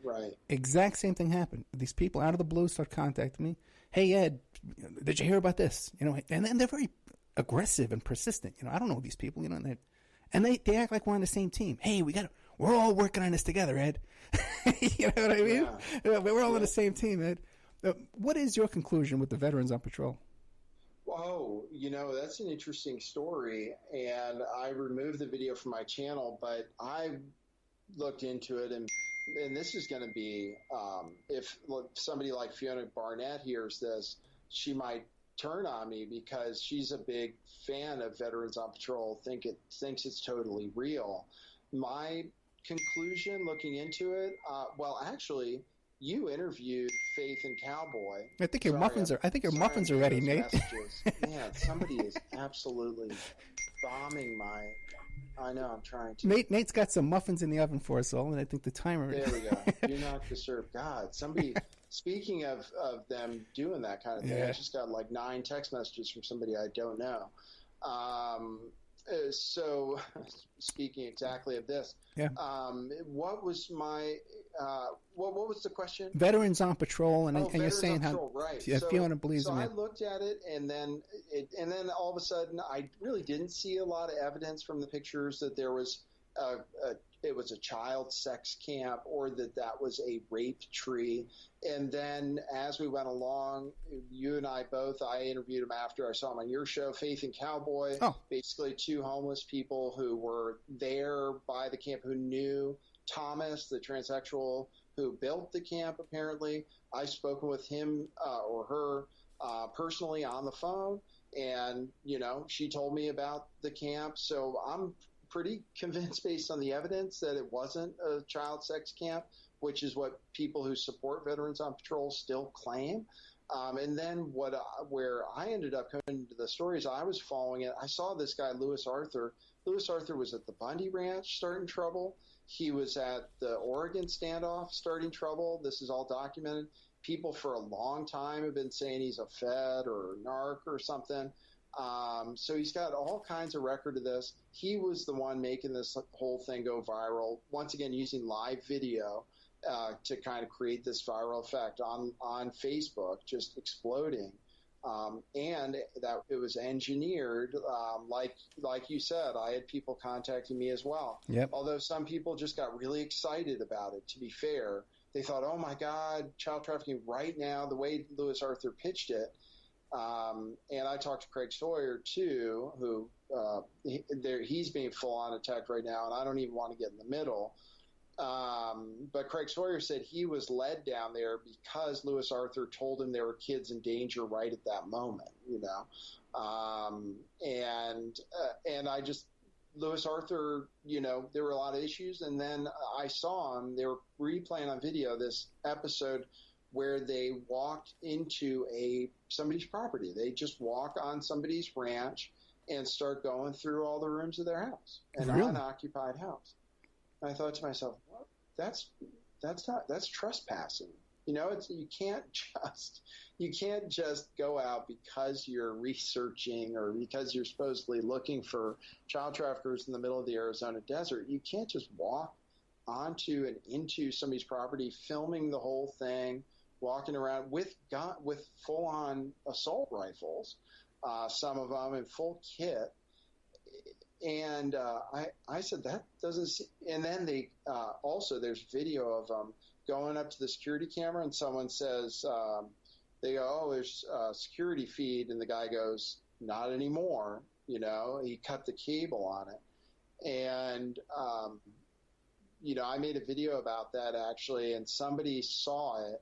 Exact same thing happened. These people out of the blue start contacting me. "Hey, Ed, did you hear about this?" And then they're very aggressive and persistent. I don't know these people. And they act like we're on the same team. "Hey, we're all working on this together, Ed." You know what I mean? Yeah. We're all on the same team, Ed. What is your conclusion with the veterans on patrol? Whoa, that's an interesting story, and I removed the video from my channel, but I looked into it, and this is going to be, if somebody like Fiona Barnett hears this, she might turn on me because she's a big fan of Veterans on Patrol, thinks it's totally real. My conclusion looking into it, actually, you interviewed Faith and Cowboy. I think your muffins are ready, Nate. Man, somebody is absolutely bombing I know. I'm trying to. Nate's got some muffins in the oven for us all, and I think the timer. There we go. Do not disturb. God, somebody. Speaking of them doing that kind of thing, I just got like 9 text messages from somebody I don't know. So, speaking exactly of this, what was my what was the question? Veterans on patrol, and you're saying how right? Yeah, Fiona believes in I it. looked at it, and then all of a sudden, I really didn't see a lot of evidence from the pictures that there was it was a child sex camp or that was a rape tree. And then as we went along, you and I both, I interviewed him after I saw him on your show, Faith and Cowboy, basically 2 homeless people who were there by the camp who knew Thomas, the transsexual who built the camp, apparently. I've spoken with him or her personally on the phone, and, she told me about the camp. So I'm pretty convinced based on the evidence that it wasn't a child sex camp, which is what people who support Veterans on Patrol still claim. And then where I ended up coming into the stories, I was following it. I saw this guy, Louis Arthur. Louis Arthur was at the Bundy Ranch starting trouble. He was at the Oregon standoff starting trouble. This is all documented. People for a long time have been saying he's a Fed or a narc or something. So he's got all kinds of record of this. He was the one making this whole thing go viral, once again using live video to kind of create this viral effect on Facebook, just exploding. And that it was engineered, like you said. I had people contacting me as well. Yep. Although some people just got really excited about it, to be fair. They thought, oh, my God, child trafficking right now, the way Louis Arthur pitched it. And I talked to Craig Sawyer, too, who he's being full-on attacked right now, and I don't even want to get in the middle. But Craig Sawyer said he was led down there because Louis Arthur told him there were kids in danger right at that moment, and I just Louis Arthur, there were a lot of issues. And then I saw him, they were replaying on video this episode where they walked into somebody's property. They just walk on somebody's ranch and start going through all the rooms of their house, an unoccupied house. And I thought to myself, well, that's trespassing. You can't just go out because you're researching or because you're supposedly looking for child traffickers in the middle of the Arizona desert. You can't just walk onto and into somebody's property, filming the whole thing, walking around with full-on assault rifles, some of them in full kit. And I said, that doesn't see. And then they also, there's video of them going up to the security camera, and someone says, they go, oh, there's a security feed. And the guy goes, not anymore. He cut the cable on it. And, I made a video about that, actually, and somebody saw it.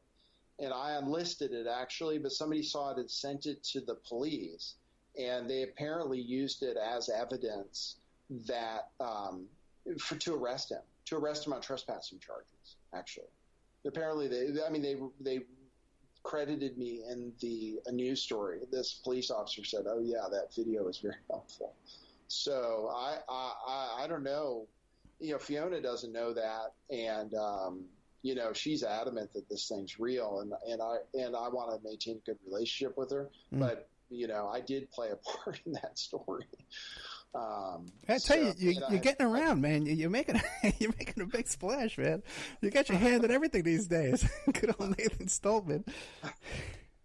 And I unlisted it, actually, but somebody saw it and sent it to the police. And they apparently used it as evidence that to arrest him on trespassing charges, actually. Apparently, they credited me in a news story. This police officer said, oh, yeah, that video is very helpful. So I don't know. Fiona doesn't know that. And, she's adamant that this thing's real. And I want to maintain a good relationship with her. But, I did play a part in that story. I tell you, you're getting around, man. You're making a big splash, man. You got your hand in everything these days. Good old Nathan Stolpman.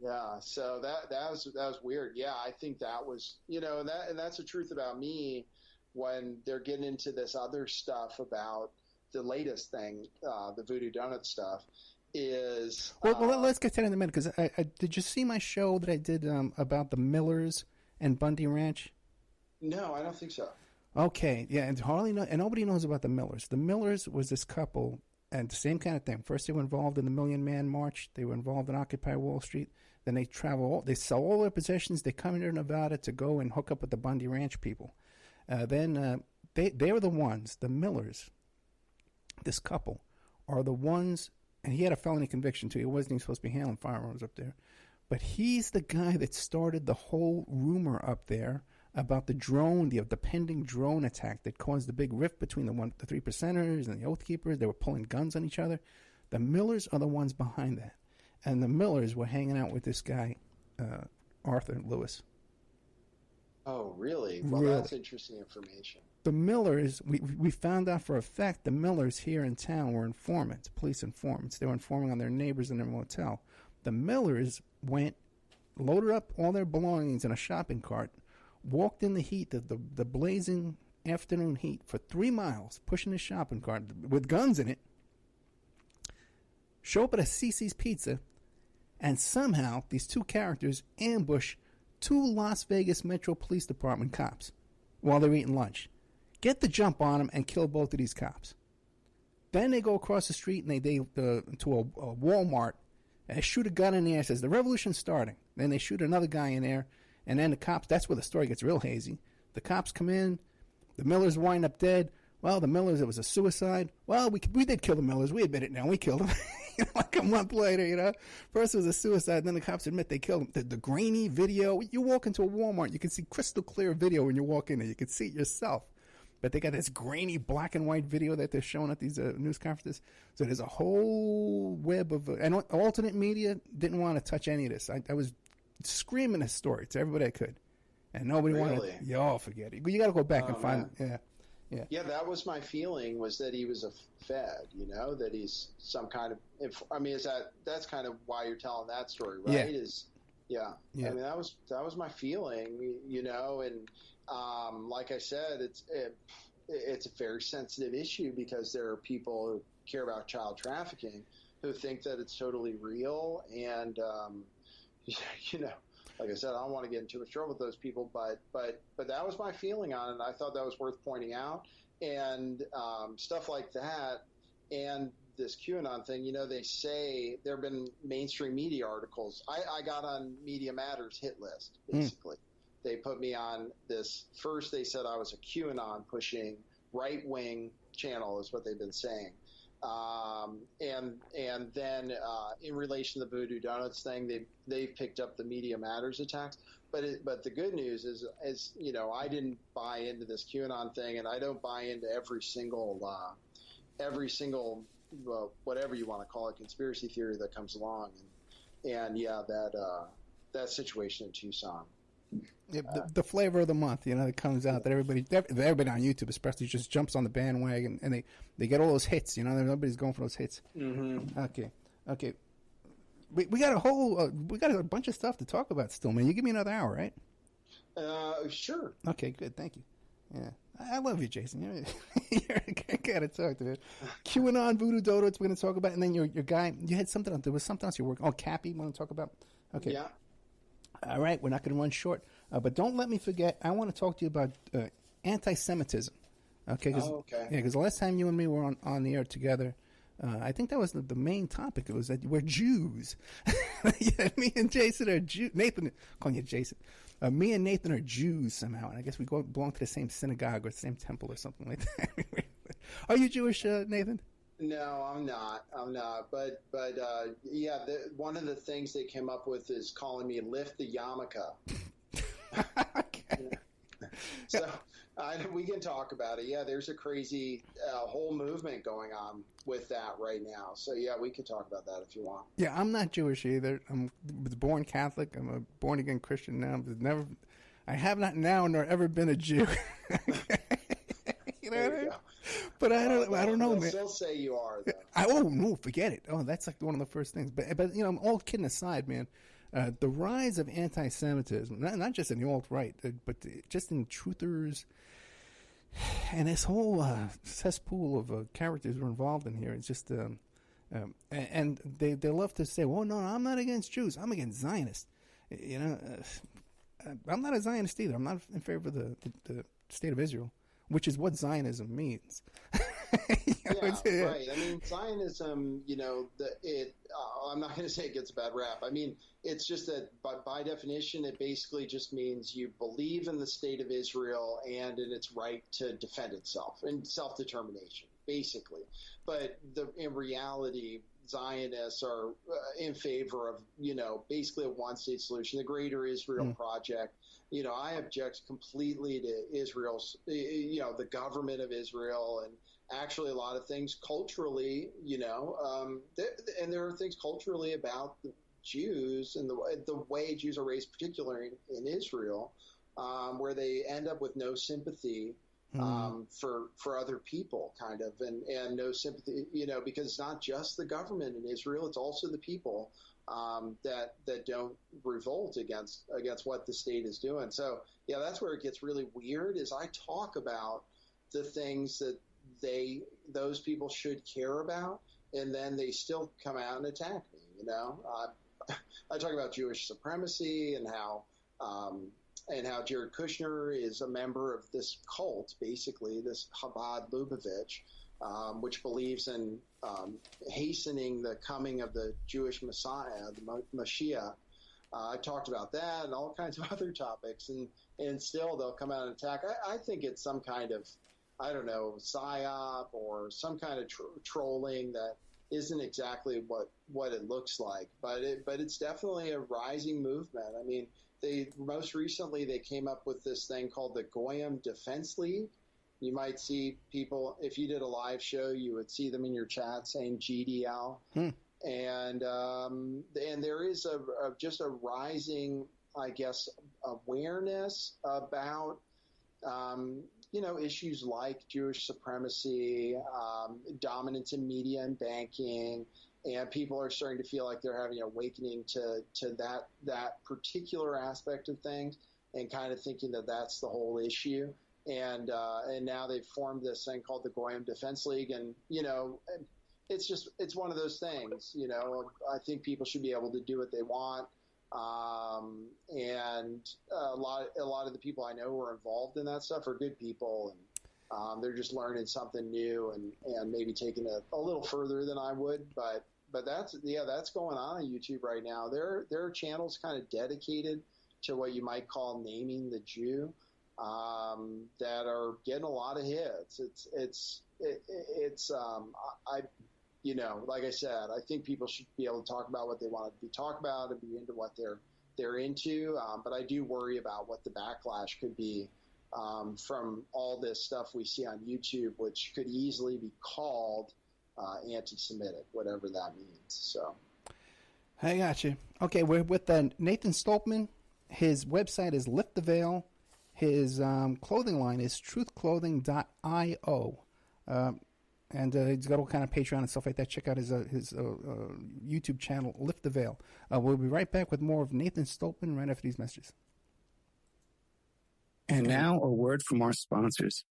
Yeah, so that was weird. Yeah, I think that was and that's the truth about me when they're getting into this other stuff about the latest thing, the Voodoo Donut stuff. Well, let's get to that in a minute, because I did you see my show that I did about the Millers and Bundy Ranch? No, I don't think so. Okay, yeah, and nobody knows about the Millers. The Millers was this couple, and the same kind of thing. First, they were involved in the Million Man March. They were involved in Occupy Wall Street. Then they they sell all their possessions. They come into Nevada to go and hook up with the Bundy Ranch people. Then they were the ones, the Millers, this couple, are the ones. And he had a felony conviction, too. He wasn't even supposed to be handling firearms up there. But he's the guy that started the whole rumor up there about the pending drone attack that caused the big rift between the 3%ers and the Oath Keepers. They were pulling guns on each other. The Millers are the ones behind that. And the Millers were hanging out with this guy, Arthur Lewis. Oh, really? Well, really? That's interesting information. The Millers, we found out for a fact the Millers here in town were informants, police informants. They were informing on their neighbors in their motel. The Millers went, loaded up all their belongings in a shopping cart, walked in the heat, the blazing afternoon heat for 3 miles, pushing the shopping cart with guns in it, show up at a CC's Pizza, and somehow these two characters ambush 2 Las Vegas Metro Police Department cops while they're eating lunch. Get the jump on them and kill both of these cops. Then they go across the street and they to a Walmart and shoot a gun in the air. Says the revolution's starting. Then they shoot another guy in there, and then the cops. That's where the story gets real hazy. The cops come in. The Millers wind up dead. Well, the Millers, it was a suicide. Well, we did kill the Millers. We admit it now. We killed them. Like a month later, First it was a suicide, then the cops admit they killed him. The grainy video. You walk into a Walmart, you can see crystal clear video when you walk in there. You can see it yourself. But they got this grainy black and white video that they're showing at these news conferences. So there's a whole web of... and alternate media didn't want to touch any of this. I was screaming this story to everybody I could. And nobody wanted... Y'all forget it. You got to go back and find... Man. Yeah. Yeah, that was my feeling, was that he was a Fed, that he's some kind of... that's kind of why you're telling that story, right? Yeah. I mean, that was my feeling, and like I said, it's a very sensitive issue because there are people who care about child trafficking who think that it's totally real, and like I said, I don't want to get in too much trouble with those people, but that was my feeling on it. And I thought that was worth pointing out, and stuff like that, and this QAnon thing. They say there have been mainstream media articles. I got on Media Matters hit list, basically. They put me on this. First, they said I was a QAnon pushing right wing channel, is what they've been saying. And then in relation to the Voodoo Donuts thing, they've picked up the Media Matters attacks. But the good news is I didn't buy into this QAnon thing, and I don't buy into every single whatever you want to call it, conspiracy theory that comes along. And that situation in Tucson. Yeah, the flavor of the month, that comes out that everybody on YouTube especially just jumps on the bandwagon, and they get all those hits. Nobody's going for those hits. Mm-hmm. Okay. We got a bunch of stuff to talk about still, man. You give me another hour, right? Sure. Okay, good. Thank you. Yeah, I love you, Jason. You're a guy to talk to, man. QAnon, Voodoo Donuts, we're going to talk about, and then your guy. You had something. There was something else you working. Oh, Cappy, want to talk about? Okay. Yeah. All right, we're not going to run short, but don't let me forget. I want to talk to you about anti-Semitism. Okay. Okay. Yeah, because the last time you and me were on the air together, I think that was the main topic. It was that we're Jews. Yeah, me and Jason are Jews. Nathan, calling you Jason. Me and Nathan are Jews somehow, and I guess we belong to the same synagogue or the same temple or something like that. Are you Jewish, Nathan? No, I'm not. But one of the things they came up with is calling me Lift the Yarmulke. Okay. So we can talk about it. Yeah, there's a crazy whole movement going on with that right now. So yeah, we can talk about that if you want. Yeah, I'm not Jewish either. I was born Catholic. I'm a born again Christian now. I have not now nor ever been a Jew. You know what I mean? But I don't know, man. Still say you are, though. Oh no, forget it. Oh, that's like one of the first things. But all kidding aside, man, the rise of anti-Semitism, not just in the alt-right, but just in truthers, and this whole cesspool of characters who are involved in here. It's just, and they love to say, "Well, no, I'm not against Jews. I'm against Zionists." I'm not a Zionist either. I'm not in favor of the state of Israel, which is what Zionism means. Right. I mean, Zionism, I'm not going to say it gets a bad rap. I mean, it's just that by definition, it basically just means you believe in the state of Israel and in its right to defend itself and self-determination, basically. But in reality, Zionists are in favor of, basically a one-state solution, the Greater Israel Project. I object completely to Israel's, the government of Israel, and actually a lot of things culturally, and there are things culturally about the Jews and the way Jews are raised, particularly in Israel, where they end up with no sympathy for other people, kind of, and no sympathy, because it's not just the government in Israel, it's also the people that don't revolt against what the state is doing. So yeah, that's where it gets really weird. Is I talk about the things that those people should care about, and then they still come out and attack me. I talk about Jewish supremacy and how Jared Kushner is a member of this cult, basically this Chabad Lubavitch, which believes in hastening the coming of the Jewish Messiah, the Mashiach. I talked about that and all kinds of other topics, and still they'll come out and attack. I think it's some kind of, I don't know, psyop or some kind of trolling that isn't exactly what it looks like, but it's definitely a rising movement. I mean, most recently they came up with this thing called the Goyim Defense League. You might see people, if you did a live show, you would see them in your chat saying GDL. And there is just a rising, I guess, awareness about, issues like Jewish supremacy, dominance in media and banking, and people are starting to feel like they're having an awakening to that particular aspect of things, and kind of thinking that that's the whole issue. And now they've formed this thing called the Goyim Defense League, and it's one of those things. I think people should be able to do what they want. And a lot of the people I know who are involved in that stuff are good people, and they're just learning something new and maybe taking it a little further than I would. But that's going on YouTube right now. There are channels kind of dedicated to what you might call naming the Jew, that are getting a lot of hits. Like I said, I think people should be able to talk about what they want to be talked about and be into what they're into. But I do worry about what the backlash could be from all this stuff we see on YouTube, which could easily be called anti-Semitic, whatever that means. So, I got you. Okay, we're with Nathan Stolpman. His website is Lift the Veil. His clothing line is truthclothing.io. And he's got all kind of Patreon and stuff like that. Check out his YouTube channel, Lift the Veil. We'll be right back with more of Nathan Stolpman right after these messages. And now a word from our sponsors.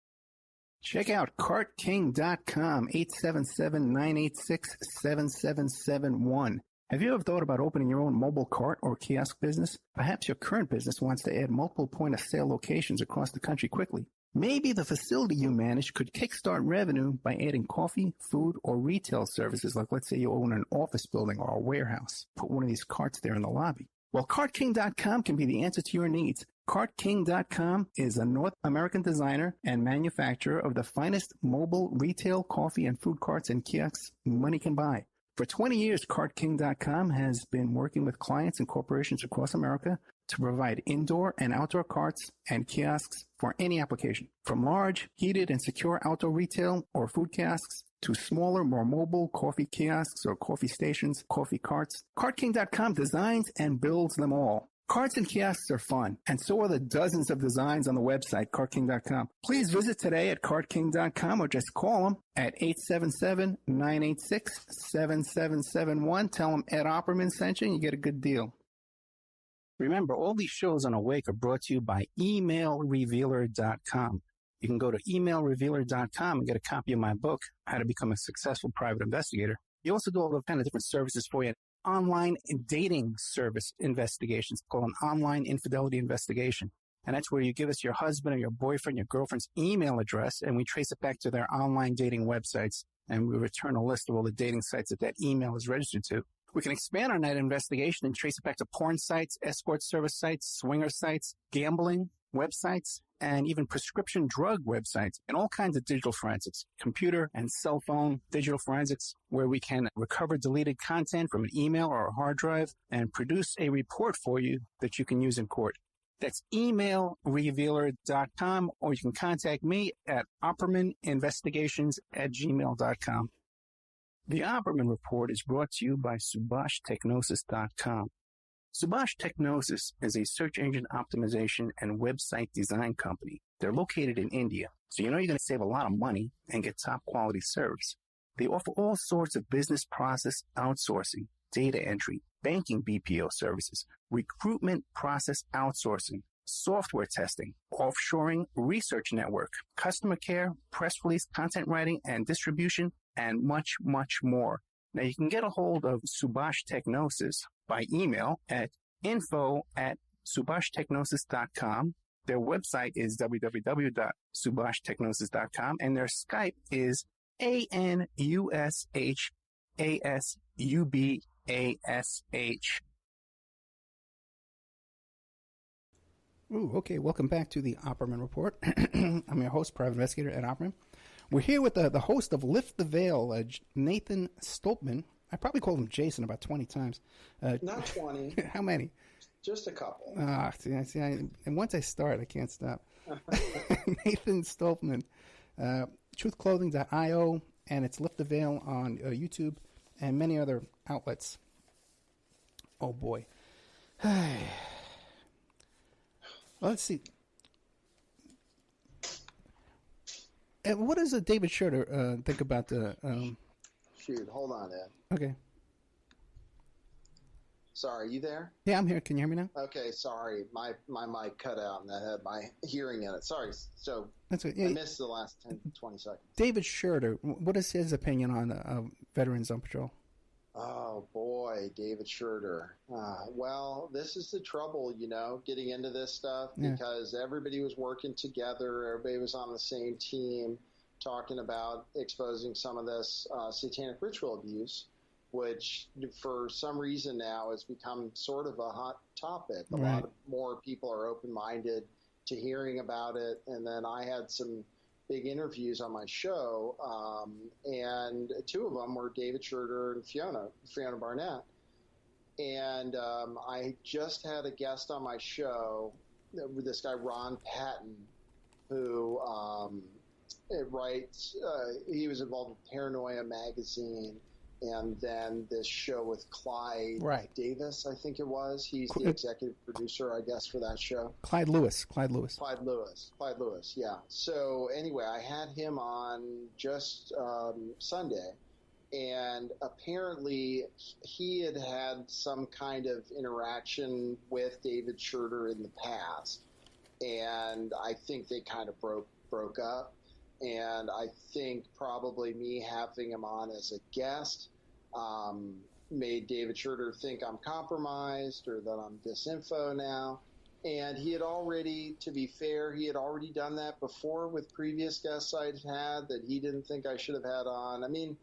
Check out CartKing.com, 877-986-7771. Have you ever thought about opening your own mobile cart or kiosk business? Perhaps your current business wants to add multiple point-of-sale locations across the country quickly. Maybe the facility you manage could kickstart revenue by adding coffee, food, or retail services, like let's say you own an office building or a warehouse. Put one of these carts there in the lobby. Well, CartKing.com can be the answer to your needs. CartKing.com is a North American designer and manufacturer of the finest mobile retail coffee and food carts and kiosks money can buy. For 20 years, CartKing.com has been working with clients and corporations across America to provide indoor and outdoor carts and kiosks for any application. From large, heated, and secure outdoor retail or food kiosks to smaller, more mobile coffee kiosks or coffee stations, coffee carts, CartKing.com designs and builds them all. Carts and kiosks are fun, and so are the dozens of designs on the website, CartKing.com. Please visit today at CartKing.com or just call them at 877-986-7771. Tell them Ed Opperman sent you and you get a good deal. Remember, all these shows on Awake are brought to you by emailrevealer.com. You can go to emailrevealer.com and get a copy of my book, How to Become a Successful Private Investigator. You also do all the kind of different services for you. Online dating service investigations called an online infidelity investigation. And that's where you give us your husband or your boyfriend, your girlfriend's email address, and we trace it back to their online dating websites, and we return a list of all the dating sites that email is registered to. We can expand on that investigation and trace it back to porn sites, escort service sites, swinger sites, gambling websites, and even prescription drug websites, and all kinds of digital forensics, computer and cell phone digital forensics, where we can recover deleted content from an email or a hard drive and produce a report for you that you can use in court. That's emailrevealer.com, or you can contact me at oppermaninvestigations@gmail.com. The Opperman Report is brought to you by SubhashTechnosis.com. Subash Technosis is a search engine optimization and website design company. They're located in India, so you know you're going to save a lot of money and get top quality service. They offer all sorts of business process outsourcing, data entry, banking BPO services, recruitment process outsourcing, software testing, offshoring, research network, customer care, press release, content writing, and distribution, and much, much more. Now, you can get a hold of Subash Technosis by email at info@subashtechnosis.com. Their website is www.subashtechnosis.com, and their Skype is ANUSHASUBASH. Ooh, okay. Welcome back to the Opperman Report. I'm your host, Private Investigator Ed Opperman. We're here with the host of Lift the Veil, Nathan Stolpman. I probably called him Jason about 20 times. Not 20. How many? Just a couple. And once I start, I can't stop. Nathan Stolpman, truthclothing.io, and it's Lift the Veil on YouTube and many other outlets. Oh, boy. Let's see. What does David Schroeder think about the... Shoot, hold on, Ed. Okay. Sorry, you there? Yeah, I'm here. Can you hear me now? Okay, sorry. My mic cut out and that had my hearing in it. Sorry. So That's right. Yeah, I missed the last 10, 20 seconds. David Schroeder, what is his opinion on veterans on patrol? Oh, boy, David Schroeder. Well, this is the trouble, getting into this stuff because everybody was working together. Everybody was on the same team talking about exposing some of this satanic ritual abuse, which for some reason now has become sort of a hot topic. A lot more people are open-minded to hearing about it. And then I had some big interviews on my show, and two of them were David Schroeder and Fiona Barnett. And I just had a guest on my show, this guy Ron Patton, who writes, he was involved with Paranoia magazine, and then this show with Clyde Davis, I think it was. He's the executive producer, I guess, for that show. Clyde Lewis, yeah. So anyway, I had him on just Sunday, and apparently he had some kind of interaction with David Schroeder in the past, and I think they kind of broke up. And I think probably me having him on as a guest made David Schroeder think I'm compromised or that I'm disinfo now. And he had already, to be fair, done that before with previous guests I'd had that he didn't think I should have had on. I mean,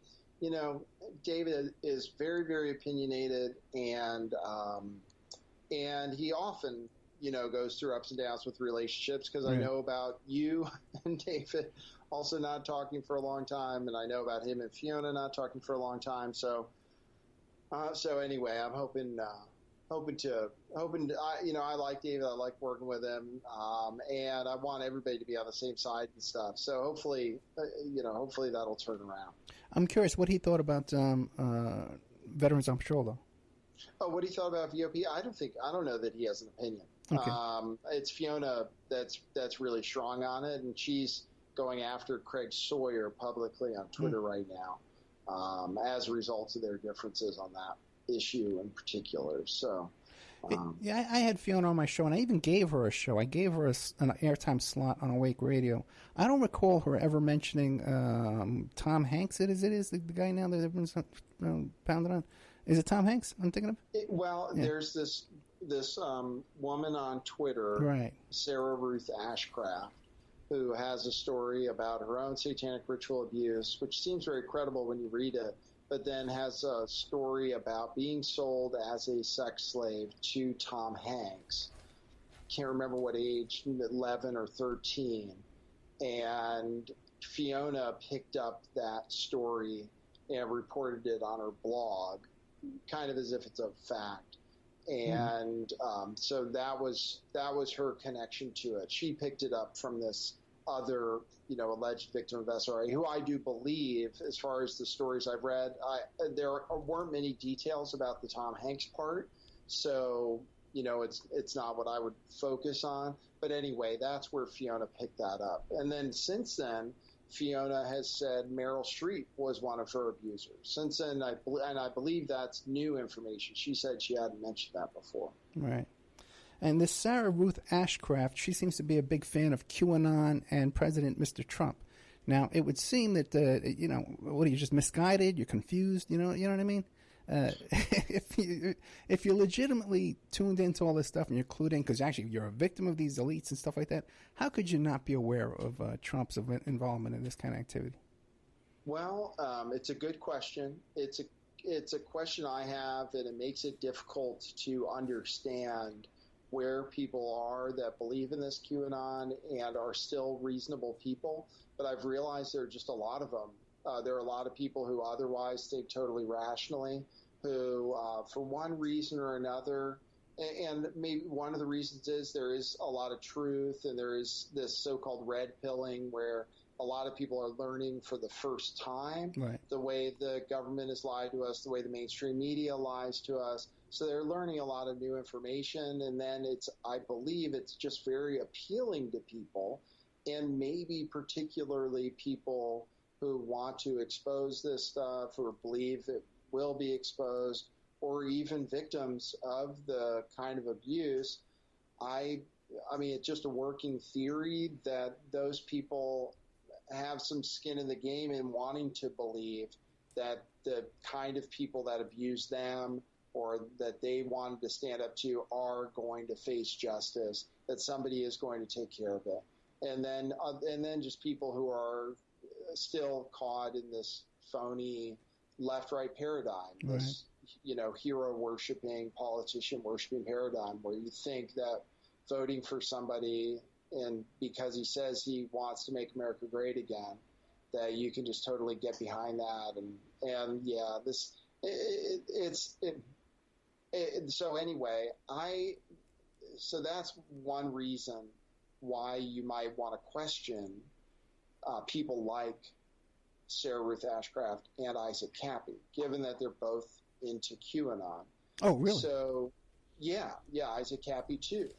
David is very, very opinionated, and he often, goes through ups and downs with relationships, because I know about you and David also not talking for a long time, and I know about him and Fiona not talking for a long time. So anyway, I'm hoping I like David. I like working with him, and I want everybody to be on the same side and stuff. So hopefully that'll turn around. I'm curious what he thought about veterans on patrol, though. Oh, what he thought about VOP? I don't know that he has an opinion. Okay. It's Fiona that's really strong on it, and she's going after Craig Sawyer publicly on Twitter right now, as a result of their differences on that issue in particular. So, I had Fiona on my show, and I even gave her a show. I gave her an airtime slot on Awake Radio. I don't recall her ever mentioning Tom Hanks. The guy now that everyone's pounded on. Is it Tom Hanks I'm thinking of? There's this woman on Twitter, Sarah Ruth Ashcraft, who has a story about her own satanic ritual abuse, which seems very credible when you read it, but then has a story about being sold as a sex slave to Tom Hanks. Can't remember what age, 11 or 13. And Fiona picked up that story and reported it on her blog, kind of as if it's a fact. And so that was her connection to it. She picked it up from this other, alleged victim of SRA, who I do believe, as far as the stories I've read, there weren't many details about the Tom Hanks part. So, it's not what I would focus on. But anyway, that's where Fiona picked that up. And then since then, Fiona has said Meryl Streep was one of her abusers. Since then, I believe that's new information. She said she hadn't mentioned that before. Right. And this Sarah Ruth Ashcraft, she seems to be a big fan of QAnon and President Mr. Trump. Now, it would seem that, what are you, just misguided? You're confused? You know what I mean? If you're legitimately tuned into all this stuff and you're clued in, because actually you're a victim of these elites and stuff like that, how could you not be aware of Trump's involvement in this kind of activity? Well, it's a good question. It's a question I have, and it makes it difficult to understand where people are that believe in this QAnon and are still reasonable people. But I've realized there are just a lot of them. There are a lot of people who otherwise think totally rationally, who, for one reason or another, and maybe one of the reasons is there is a lot of truth, and there is this so-called red pilling where a lot of people are learning for the first time the way the government has lied to us, the way the mainstream media lies to us. So they're learning a lot of new information, and then I believe it's just very appealing to people, and maybe particularly people who want to expose this stuff or believe it will be exposed, or even victims of the kind of abuse. I mean, it's just a working theory that those people have some skin in the game in wanting to believe that the kind of people that abuse them or that they wanted to stand up to are going to face justice, that somebody is going to take care of it. And then just people who are still caught in this phony left-right paradigm, this, hero worshiping, politician worshiping paradigm, where you think that voting for somebody and because he says he wants to make America great again, that you can just totally get behind that. And yeah, so anyway, so that's one reason why you might want to question people like Sarah Ruth Ashcraft and Isaac Cappy, given that they're both into QAnon. Oh, really? So, yeah, Isaac Cappy too.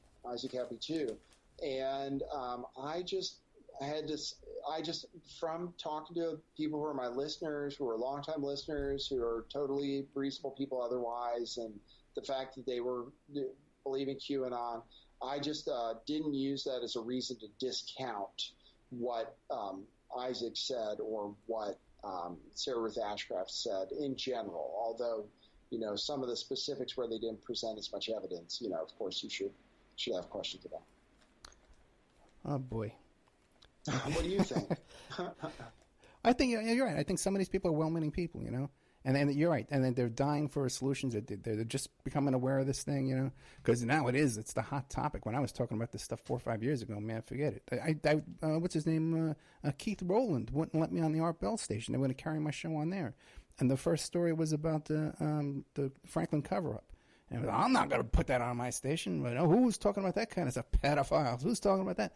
And I just from talking to people who are my listeners, who are longtime listeners, who are totally reasonable people otherwise, and the fact that they were believing QAnon, I just didn't use that as a reason to discount what Isaac said or what Sarah Ruth Ashcraft said in general. Although, some of the specifics where they didn't present as much evidence, of course you should have questions about. Oh boy. What do you think? I think you're right. I think some of these people are well-meaning people, And then you're right. And then they're dying for solutions. They're just becoming aware of this thing, because now it's the hot topic. When I was talking about this stuff 4 or 5 years ago, man, forget it. What's his name? Keith Rowland wouldn't let me on the Art Bell station. They were going to carry my show on there. And the first story was about the Franklin cover-up. And I'm not going to put that on my station. But who's talking about that kind of stuff? Pedophiles. Who's talking about that?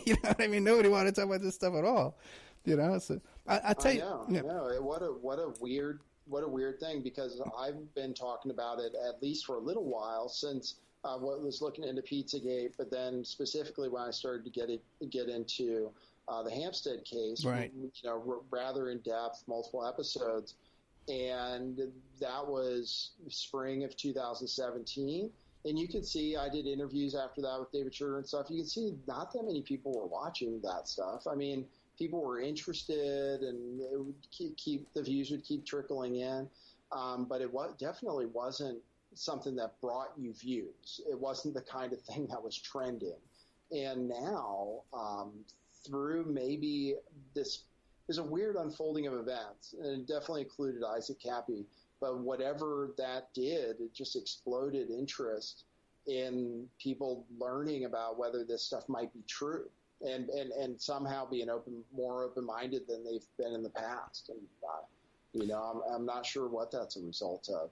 You know what I mean? Nobody wanted to talk about this stuff at all. So I tell you. No, what a weird thing, because I've been talking about it at least for a little while since I was looking into Pizzagate, but then specifically when I started to get into the Hampstead case, right. Rather in depth, multiple episodes. And that was spring of 2017. And you can see I did interviews after that with David Schroeder and stuff. You can see not that many people were watching that stuff. I mean, people were interested, and it would keep the views would keep trickling in. But it definitely wasn't something that brought you views. It wasn't the kind of thing that was trending. And now, through maybe this, there's a weird unfolding of events, and it definitely included Isaac Cappy. But whatever that did, it just exploded interest in people learning about whether this stuff might be true, and somehow being more open-minded than they've been in the past. And I'm not sure what that's a result of.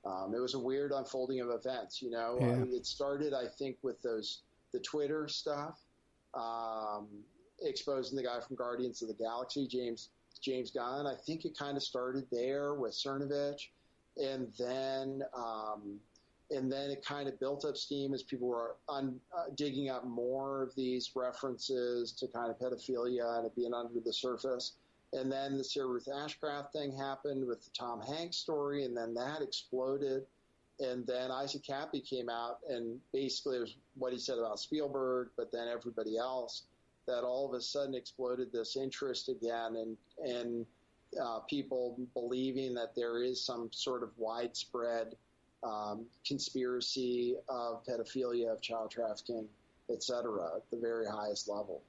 It was a weird unfolding of events. Yeah. It started, I think, with the Twitter stuff, exposing the guy from Guardians of the Galaxy, James Gunn. I think it kind of started there with Cernovich, and then it kind of built up steam as people were digging up more of these references to kind of pedophilia and it being under the surface. And then the Sarah Ruth Ashcraft thing happened with the Tom Hanks story, and then that exploded. And then Isaac Cappy came out, and basically it was what he said about Spielberg, but then everybody else, that all of a sudden exploded this interest again, and people believing that there is some sort of widespread conspiracy of pedophilia, of child trafficking, et cetera, at the very highest level.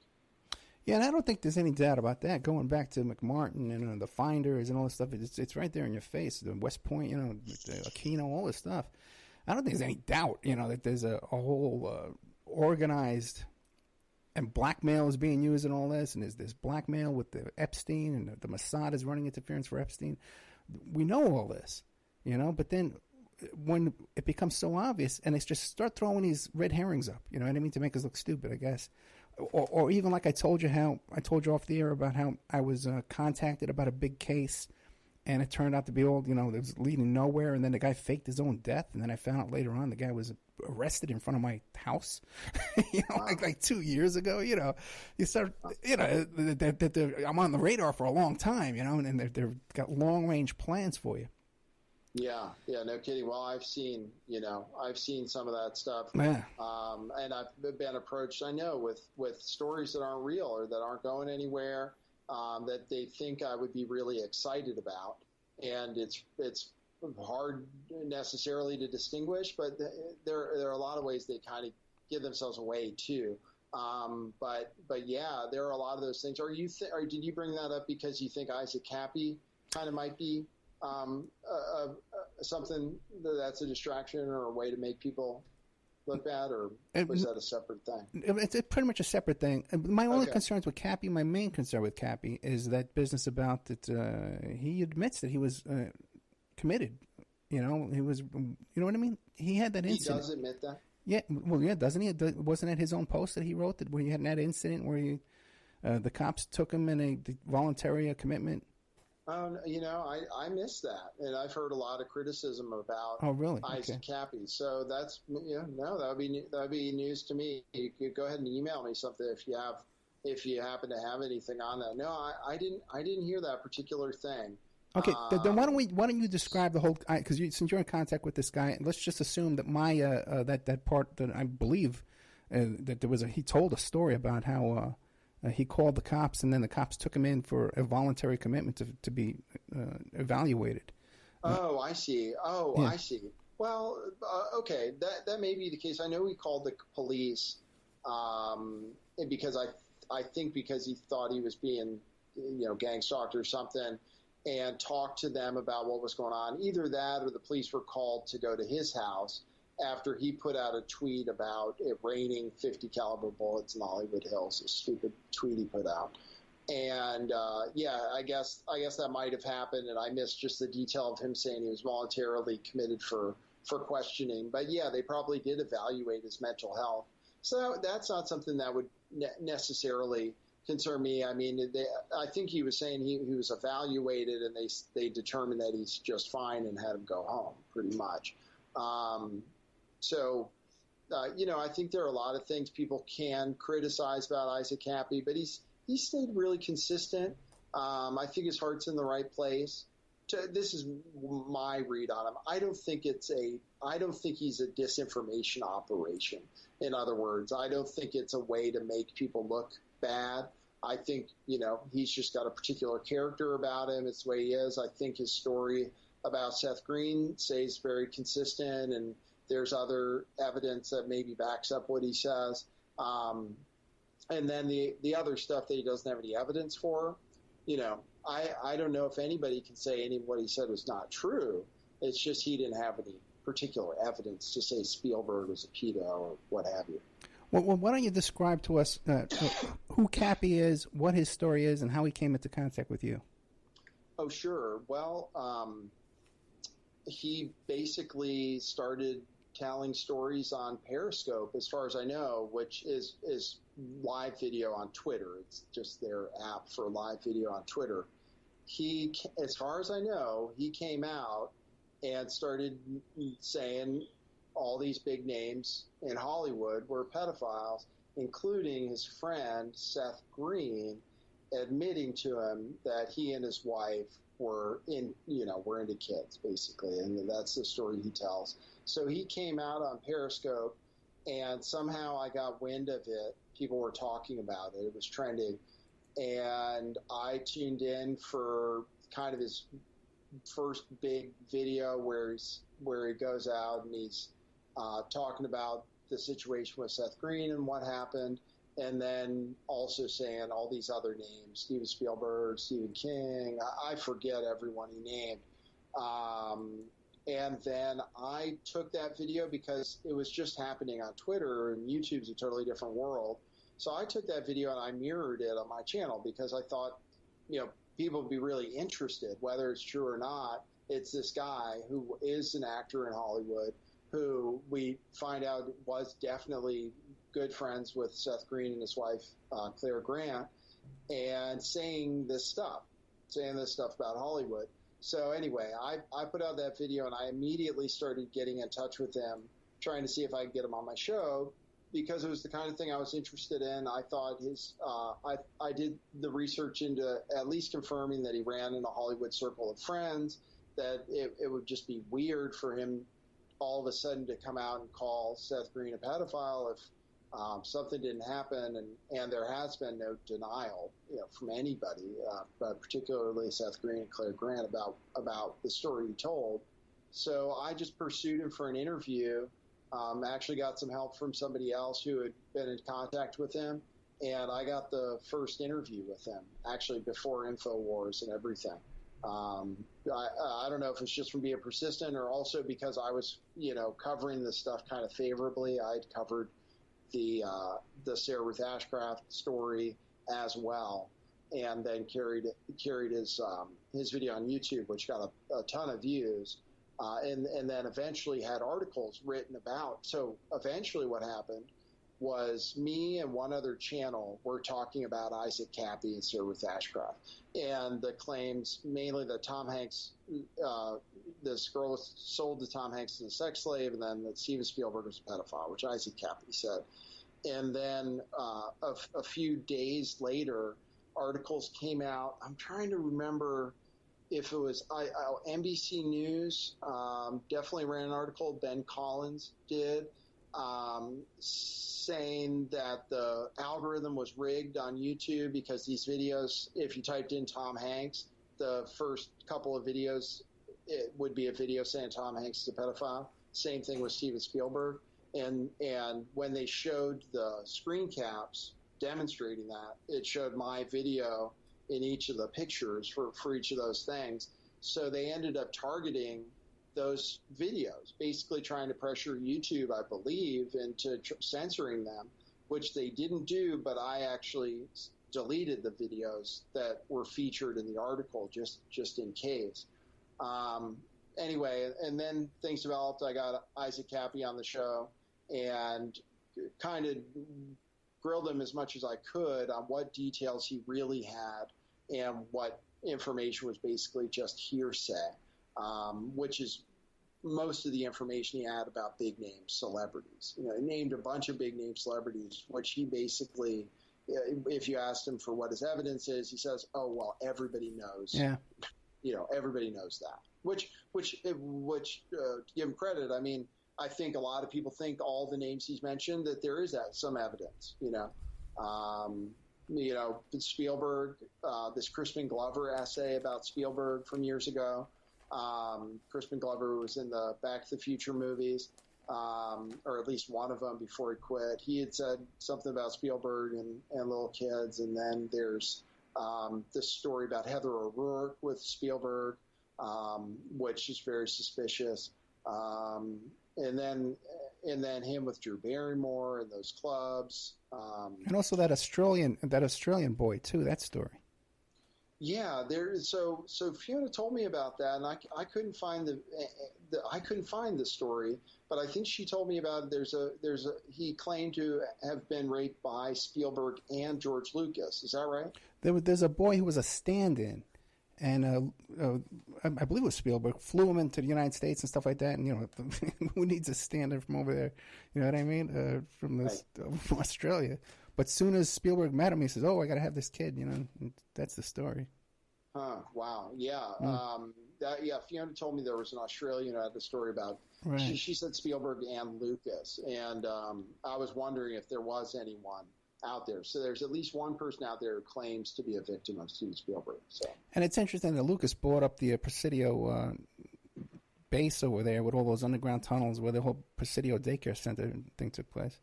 Yeah, and I don't think there's any doubt about that. Going back to McMartin and the Finders and all this stuff, it's right there in your face. The West Point, the Aquino, all this stuff. I don't think there's any doubt, that there's a whole organized and blackmail is being used in all this, and there's this blackmail with the Epstein, and the Mossad is running interference for Epstein. We know all this, but then when it becomes so obvious, and they just start throwing these red herrings up, you know what I mean, to make us look stupid, I guess. Or even like I told you off the air about how I was contacted about a big case, and it turned out to be all, it was leading nowhere, and then the guy faked his own death, and then I found out later on the guy was arrested in front of my house, Wow. like 2 years ago. You start, that I'm on the radar for a long time, and they've got long range plans for you. Yeah, no kidding. Well, I've seen some of that stuff. Yeah. And I've been approached, I know, with stories that aren't real or that aren't going anywhere, that they think I would be really excited about. And it's hard necessarily to distinguish, but there are a lot of ways they kind of give themselves away too. But yeah, there are a lot of those things. Or did you bring that up because you think Isaac Cappy kind of might be something that's a distraction or a way to make people look bad, or was that a separate thing? It's pretty much a sepeparate thing. My only Okay. concerns with Cappy, my main concern with Cappy, is that business about that he admits that he was committed. He was, you know what I mean? He had that incident. He does admit that? Yeah, well, yeah, doesn't he? Wasn't it his own post that he wrote that where he had that incident where the cops took him in a voluntary commitment? I missed that, and I've heard a lot of criticism about really? Isaac Cappy. So that's that would be news to me. You could go ahead and email me something if you happen to have anything on that. No, I didn't hear that particular thing. Okay, then why don't you describe the whole? Because since you're in contact with this guy, let's just assume that my that part that I believe that there was he told a story about how. He called the cops, and then the cops took him in for a voluntary commitment to be evaluated. Oh, I see. Yeah. I see. Well, okay, that may be the case. I know he called the police because I think because he thought he was being gang stalked or something, and talked to them about what was going on. Either that, or the police were called to go to his house after he put out a tweet about it raining 50 caliber bullets in the Hollywood Hills, a stupid tweet he put out. And, I guess that might have happened, and I missed just the detail of him saying he was voluntarily committed for questioning. But yeah, they probably did evaluate his mental health. So that's not something that would necessarily concern me. I mean, I think he was saying he was evaluated, and they determined that he's just fine and had him go home, pretty much. I think there are a lot of things people can criticize about Isaac Cappy, but he's stayed really consistent. I think his heart's in the right place. This is my read on him. I don't think he's a disinformation operation. In other words, I don't think it's a way to make people look bad. I think, he's just got a particular character about him. It's the way he is. I think his story about Seth Green stays very consistent, and there's other evidence that maybe backs up what he says. And then the other stuff that he doesn't have any evidence for, I don't know if anybody can say any of what he said was not true. It's just he didn't have any particular evidence to say Spielberg was a pedo or what have you. Well, why don't you describe to us who Cappy is, what his story is, and how he came into contact with you? Oh, sure. Well, he basically started telling stories on Periscope, as far as I know, which is live video on Twitter. It's just their app for live video on Twitter. He, as far as I know, he came out and started saying all these big names in Hollywood were pedophiles, including his friend Seth Green, admitting to him that he and his wife were into kids, basically, and that's the story he tells. So he came out on Periscope, and somehow I got wind of it. People were talking about it. It was trending, and I tuned in for kind of his first big video where he goes out and he's talking about the situation with Seth Green and what happened, and then also saying all these other names: Steven Spielberg, Stephen King. I forget everyone he named. And then I took that video because it was just happening on Twitter, and YouTube's a totally different world. So I took that video and I mirrored it on my channel because I thought, people would be really interested, whether it's true or not. It's this guy who is an actor in Hollywood who we find out was definitely good friends with Seth Green and his wife, Claire Grant, and saying this stuff about Hollywood. So anyway, I put out that video and I immediately started getting in touch with him, trying to see if I could get him on my show, because it was the kind of thing I was interested in. I thought I did the research into at least confirming that he ran in a Hollywood circle of friends, that it would just be weird for him all of a sudden to come out and call Seth Green a pedophile if something didn't happen, and there has been no denial, from anybody, but particularly Seth Green and Claire Grant about the story he told. So I just pursued him for an interview. Actually got some help from somebody else who had been in contact with him, and I got the first interview with him, actually before InfoWars and everything. I don't know if it's just from being persistent or also because I was, covering this stuff kind of favorably. I'd covered the Sarah Ruth Ashcraft story as well, and then carried his video on YouTube, which got a ton of views, and then eventually had articles written about. So eventually what happened was me and one other channel were talking about Isaac Cappy and Sarah Ruth Ashcraft, and the claims mainly that Tom Hanks, this girl sold to Tom Hanks as a sex slave, and then that Steven Spielberg was a pedophile, which Isaac Cappy said. And then a few days later, articles came out. I'm trying to remember if it was NBC News, definitely ran an article. Ben Collins did, saying that the algorithm was rigged on YouTube because these videos, if you typed in Tom Hanks, the first couple of videos, it would be a video saying Tom Hanks is a pedophile. Same thing with Steven Spielberg. And when they showed the screen caps demonstrating that, it showed my video in each of the pictures for each of those things. So they ended up targeting those videos, basically trying to pressure YouTube, I believe, into censoring them, which they didn't do, but I actually deleted the videos that were featured in the article just in case. Anyway, and then things developed. I got Isaac Cappy on the show and kind of grilled him as much as I could on what details he really had and what information was basically just hearsay, which is most of the information he had about big name celebrities. He named a bunch of big name celebrities, which he basically, if you asked him for what his evidence is, he says, "Oh, well, everybody knows." Yeah. Everybody knows that. Which to give him credit, I mean, I think a lot of people think all the names he's mentioned that there is some evidence. Spielberg, this Crispin Glover essay about Spielberg from years ago. Crispin Glover was in the Back to the Future movies, or at least one of them before he quit. He had said something about Spielberg and little kids. And then there's this story about Heather O'Rourke with Spielberg, which is very suspicious. And then him with Drew Barrymore and those clubs. And also that Australian boy too, that story. Yeah, so Fiona told me about that, and I couldn't find the story, but I think she told me about he claimed to have been raped by Spielberg and George Lucas. Is that right? There's a boy who was a stand-in, and I believe it was Spielberg, flew him into the United States and stuff like that. And who needs a stand-in from over there? You know what I mean? From Australia. But soon as Spielberg met him, he says, "Oh, I got to have this kid." And that's the story. Huh. Wow. Yeah. Fiona told me there was an Australian who had the story about. Right. She said Spielberg and Lucas, and I was wondering if there was anyone out there. So there's at least one person out there who claims to be a victim of Steven Spielberg. So. And it's interesting that Lucas bought up the Presidio base over there with all those underground tunnels where the whole Presidio daycare center thing took place.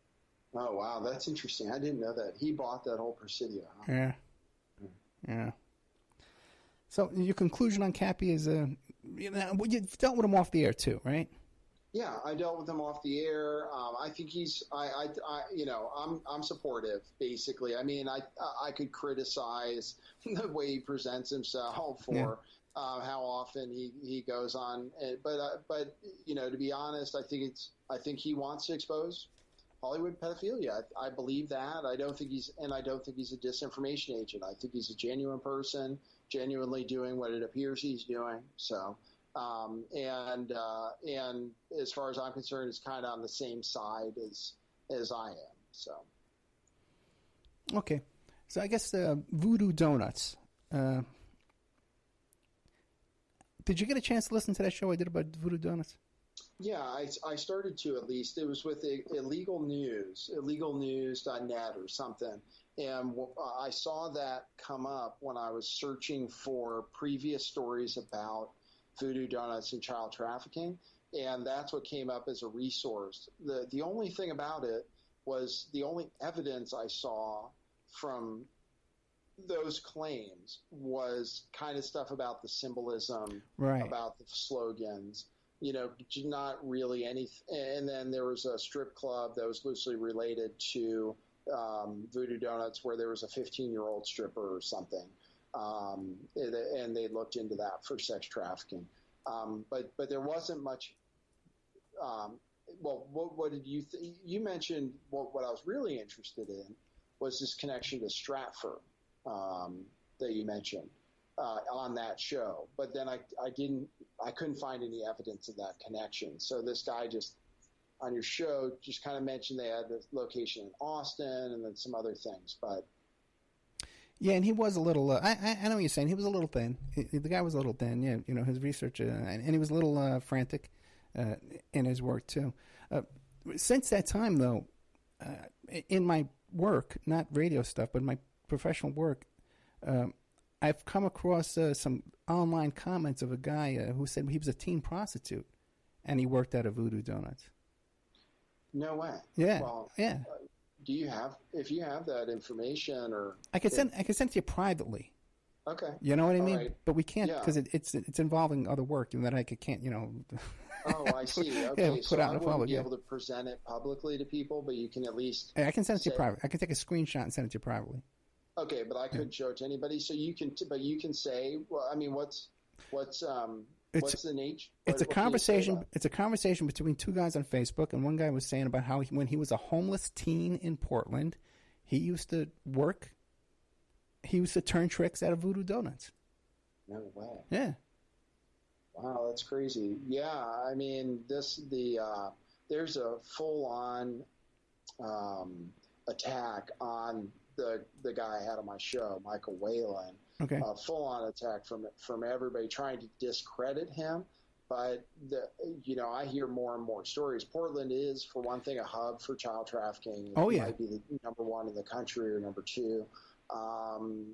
Oh, wow. That's interesting. I didn't know that. He bought that whole Presidio. Huh? Yeah. Yeah. So your conclusion on Cappy is, you dealt with him off the air too, right? Yeah, I dealt with him off the air. I think I'm supportive, basically. I mean, I could criticize the way he presents himself or how often he goes on, but to be honest, I think he wants to expose Hollywood pedophilia. I believe that. I don't think he's a disinformation agent. I think he's a genuine person, genuinely doing what it appears he's doing. So, and as far as I'm concerned, it's kind of on the same side as I am. So, okay. So I guess Voodoo Donuts. Did you get a chance to listen to that show I did about Voodoo Donuts? Yeah, I started to, at least. It was with Illegal News, illegalnews.net or something. And I saw that come up when I was searching for previous stories about Voodoo Donuts and child trafficking. And that's what came up as a resource. The only thing about it was the only evidence I saw from those claims was kind of stuff about the symbolism, right, about the slogans. Not really anything. And then there was a strip club that was loosely related to Voodoo Donuts where there was a 15-year-old stripper or something. And they looked into that for sex trafficking. But there wasn't much. What did you think? You mentioned what I was really interested in was this connection to Stratford that you mentioned. On that show, but then I couldn't find any evidence of that connection. So this guy just on your show just kind of mentioned they had the location in Austin and then some other things, but yeah, and he was a little. I know what you're saying. He was a little thin. The guy was a little thin. Yeah, his research, and he was a little frantic in his work too. Since that time, though, in my work, not radio stuff, but my professional work. I've come across some online comments of a guy who said he was a teen prostitute, and he worked at a Voodoo Donuts. No way. Yeah. Well, yeah. If you have that information, or I could send it to you privately. Okay. You know what I mean? Right. But we can't because it's involving other work, and that I can't. Oh, I see. Okay, put so out I in wouldn't public, be able to present it publicly to people, but you can at least. I can send it to you privately. I can take a screenshot and send it to you privately. Okay, but I couldn't show it to anybody. So you can, but you can say, well, I mean, what's the nature? It's a conversation. It's a conversation between two guys on Facebook, and one guy was saying about how when he was a homeless teen in Portland, he used to work. He used to turn tricks out of Voodoo Donuts. No way. Yeah. Wow, that's crazy. Yeah, I mean, there's a full-on attack on the guy I had on my show, Michael Whalen. Okay. Full-on attack from everybody trying to discredit him. But I hear more and more stories. Portland is, for one thing, a hub for child trafficking. Oh yeah, it might be the number one in the country or number two.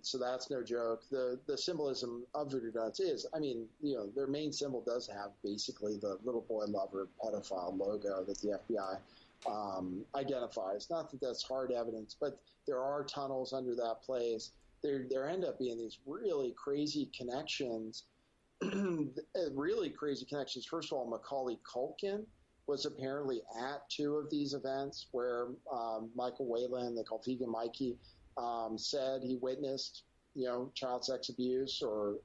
So that's no joke. The symbolism of Voodoo Donuts is, I mean, their main symbol does have basically the little boy lover pedophile logo that the FBI identifies. Not that that's hard evidence, but there are tunnels under that place. There end up being these really crazy connections. Really crazy connections. First of all, Macaulay Culkin was apparently at two of these events where Michael Whalen, they call Vegan Mikey, said he witnessed child sex abuse, or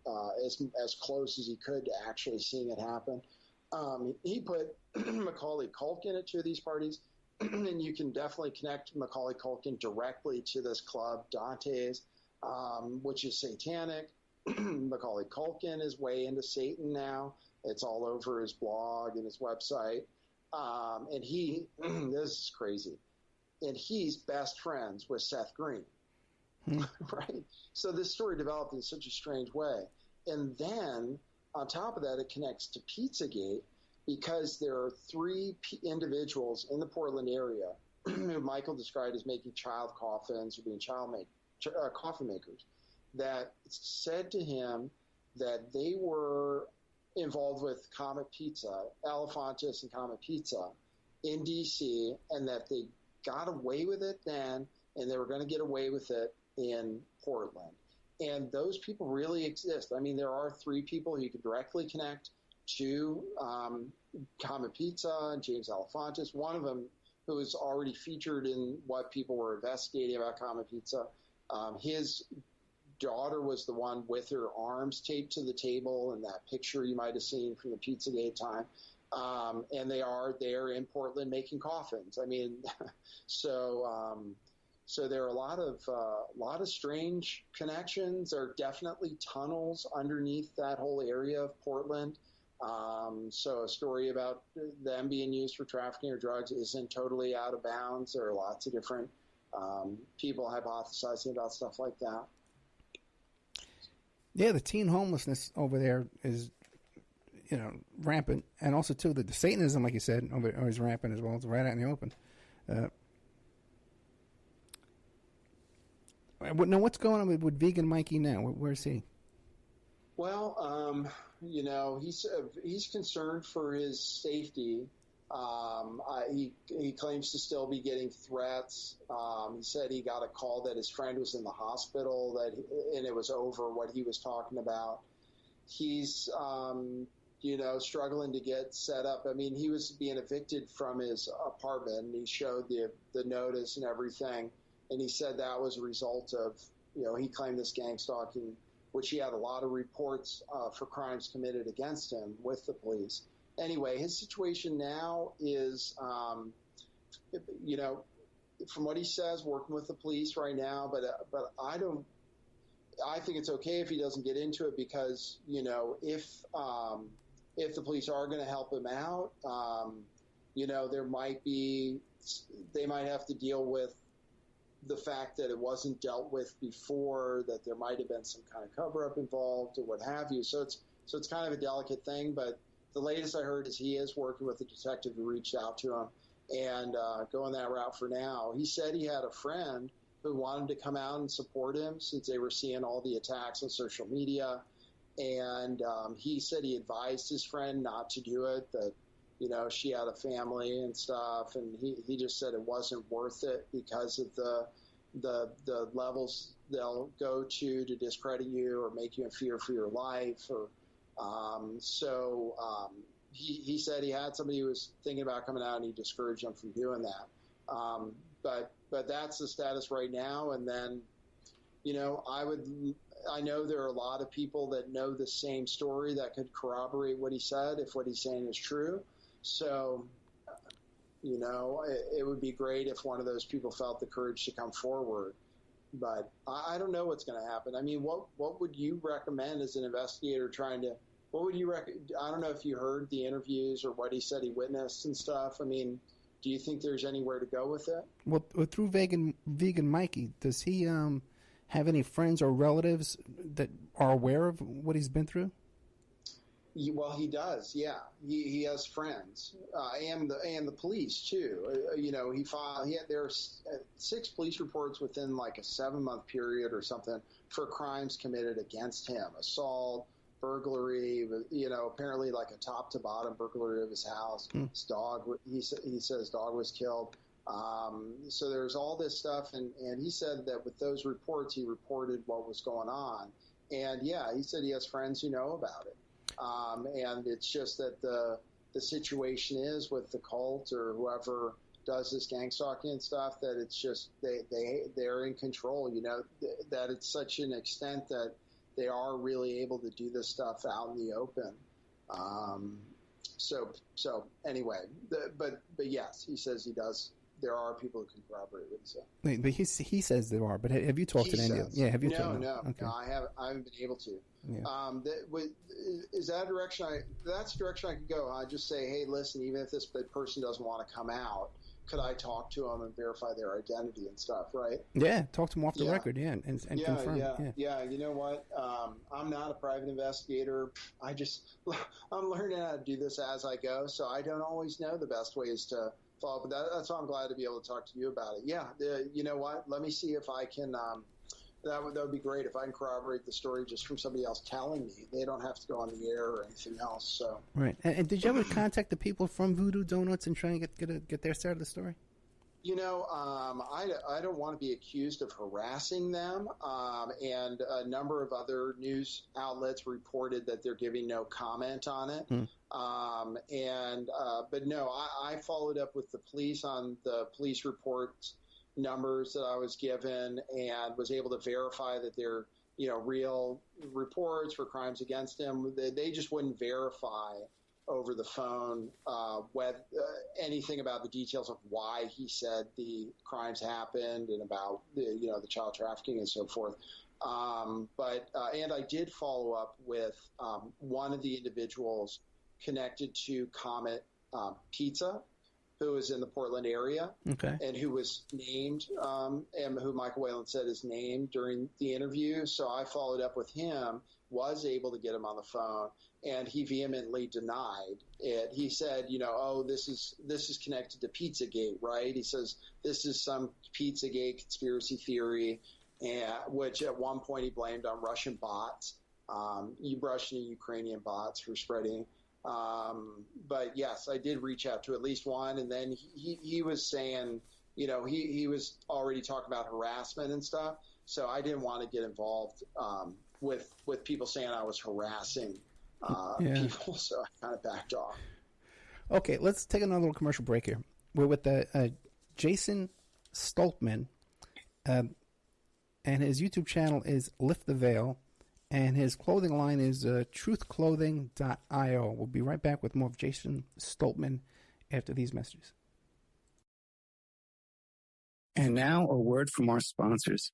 as close as he could to actually seeing it happen. He put Macaulay Culkin at 2 of these parties, and you can definitely connect Macaulay Culkin directly to this club, Dante's, which is satanic. Macaulay Culkin is way into Satan now. It's all over his blog and his website. And this is crazy, and he's best friends with Seth Green. Right? So this story developed in such a strange way. And then on top of that, it connects to Pizzagate, because there are 3 individuals in the Portland area who Michael described as making child coffins or being coffin makers, that said to him that they were involved with Comet Pizza, Elefantis and Comet Pizza in D.C., and that they got away with it then, and they were going to get away with it in Portland. And those people really exist. I mean, there are 3 people you can directly connect to Comet Pizza and James Elefantis. One of them, who is already featured in what people were investigating about Comet Pizza, his daughter was the one with her arms taped to the table in that picture you might have seen from the Pizzagate time. And they are there in Portland making coffins. I mean, so there are a lot of strange connections. There are definitely tunnels underneath that whole area of Portland. So a story about them being used for trafficking or drugs isn't totally out of bounds. There are lots of different people hypothesizing about stuff like that. Yeah, the teen homelessness over there is, rampant, and also too the Satanism, like you said, over is rampant as well. It's right out in the open. Now, what's going on with Vegan Mikey now? Where's he? Well, he's concerned for his safety. He claims to still be getting threats. He said he got a call that his friend was in the hospital, and it was over what he was talking about. He's, struggling to get set up. I mean, he was being evicted from his apartment, and he showed the notice and everything. And he said that was a result of, he claimed this gang stalking, which he had a lot of reports for crimes committed against him with the police. Anyway, his situation now is, from what he says, working with the police right now. But I think it's okay if he doesn't get into it, because if the police are going to help him out, they might have to deal with the fact that it wasn't dealt with before, that there might have been some kind of cover-up involved or what have you. So it's kind of a delicate thing, but the latest I heard is he is working with a detective who reached out to him and going that route for now. He said he had a friend who wanted to come out and support him since they were seeing all the attacks on social media. And he said he advised his friend not to do it, that, she had a family and stuff. And he just said it wasn't worth it because of the levels they'll go to discredit you or make you in fear for your life. He said he had somebody who was thinking about coming out, and he discouraged them from doing that. But that's the status right now. And then, I know there are a lot of people that know the same story that could corroborate what he said if what he's saying is true. So, it would be great if one of those people felt the courage to come forward. But I don't know what's going to happen. I mean, what would you recommend as an investigator what would you recommend? I don't know if you heard the interviews or what he said he witnessed and stuff. I mean, do you think there's anywhere to go with it? Well, through Vegan Mikey, does he have any friends or relatives that are aware of what he's been through? Well, he does. Yeah, he has friends, and the police too. There are 6 police reports within like a 7-month period or something for crimes committed against him: assault, burglary. Apparently like a top to bottom burglary of his house. His dog. He said his dog was killed. So there's all this stuff, and he said that with those reports, he reported what was going on, and yeah, he said he has friends who know about it. And it's just that the situation is with the cult or whoever does this gang stalking and stuff, that it's just they're in control, that it's such an extent that they are really able to do this stuff out in the open. So anyway, but yes, he says he does. There are people who can corroborate what he said. But he says there are. But have you talked to any? Yeah, have you? No, okay. no, I haven't been able to. Yeah. Is that a direction? That's a direction I could go. I just say, hey, listen, even if this person doesn't want to come out, could I talk to them and verify their identity and stuff, right? Yeah, talk to them off the record, and confirm. Yeah. You know what? I'm not a private investigator. I'm learning how to do this as I go, so I don't always know the best ways to follow up with that. That's why I'm glad to be able to talk to you about it. Yeah, you know what? Let me see if I can. That would be great if I can corroborate the story just from somebody else telling me. They don't have to go on the air or anything else. So right. And did you ever contact the people from Voodoo Donuts and try and get their side of the story? I don't want to be accused of harassing them. And a number of other news outlets reported that they're giving no comment on it. But no, I followed up with the police on the police reports numbers that I was given and was able to verify that they're, real reports for crimes against him. They just wouldn't verify over the phone anything about the details of why he said the crimes happened and about the child trafficking and so forth. And I did follow up with one of the individuals connected to Comet Pizza, who is in the Portland area, and who was named, and who Michael Whalen said is named during the interview. So I followed up with him, was able to get him on the phone, and he vehemently denied it. He said, this is connected to Pizzagate, right? He says this is some Pizzagate conspiracy theory, which at one point he blamed on Russian bots, Russian and Ukrainian bots for spreading. But yes, I did reach out to at least one, and then he was saying, he was already talking about harassment and stuff. So I didn't want to get involved with people saying I was harassing people, so I kind of backed off. Okay, let's take another little commercial break here. We're with Jason Stolpman, and his YouTube channel is Lift the Veil. And his clothing line is truthclothing.io. We'll be right back with more of Jason Stolpman after these messages. And now a word from our sponsors.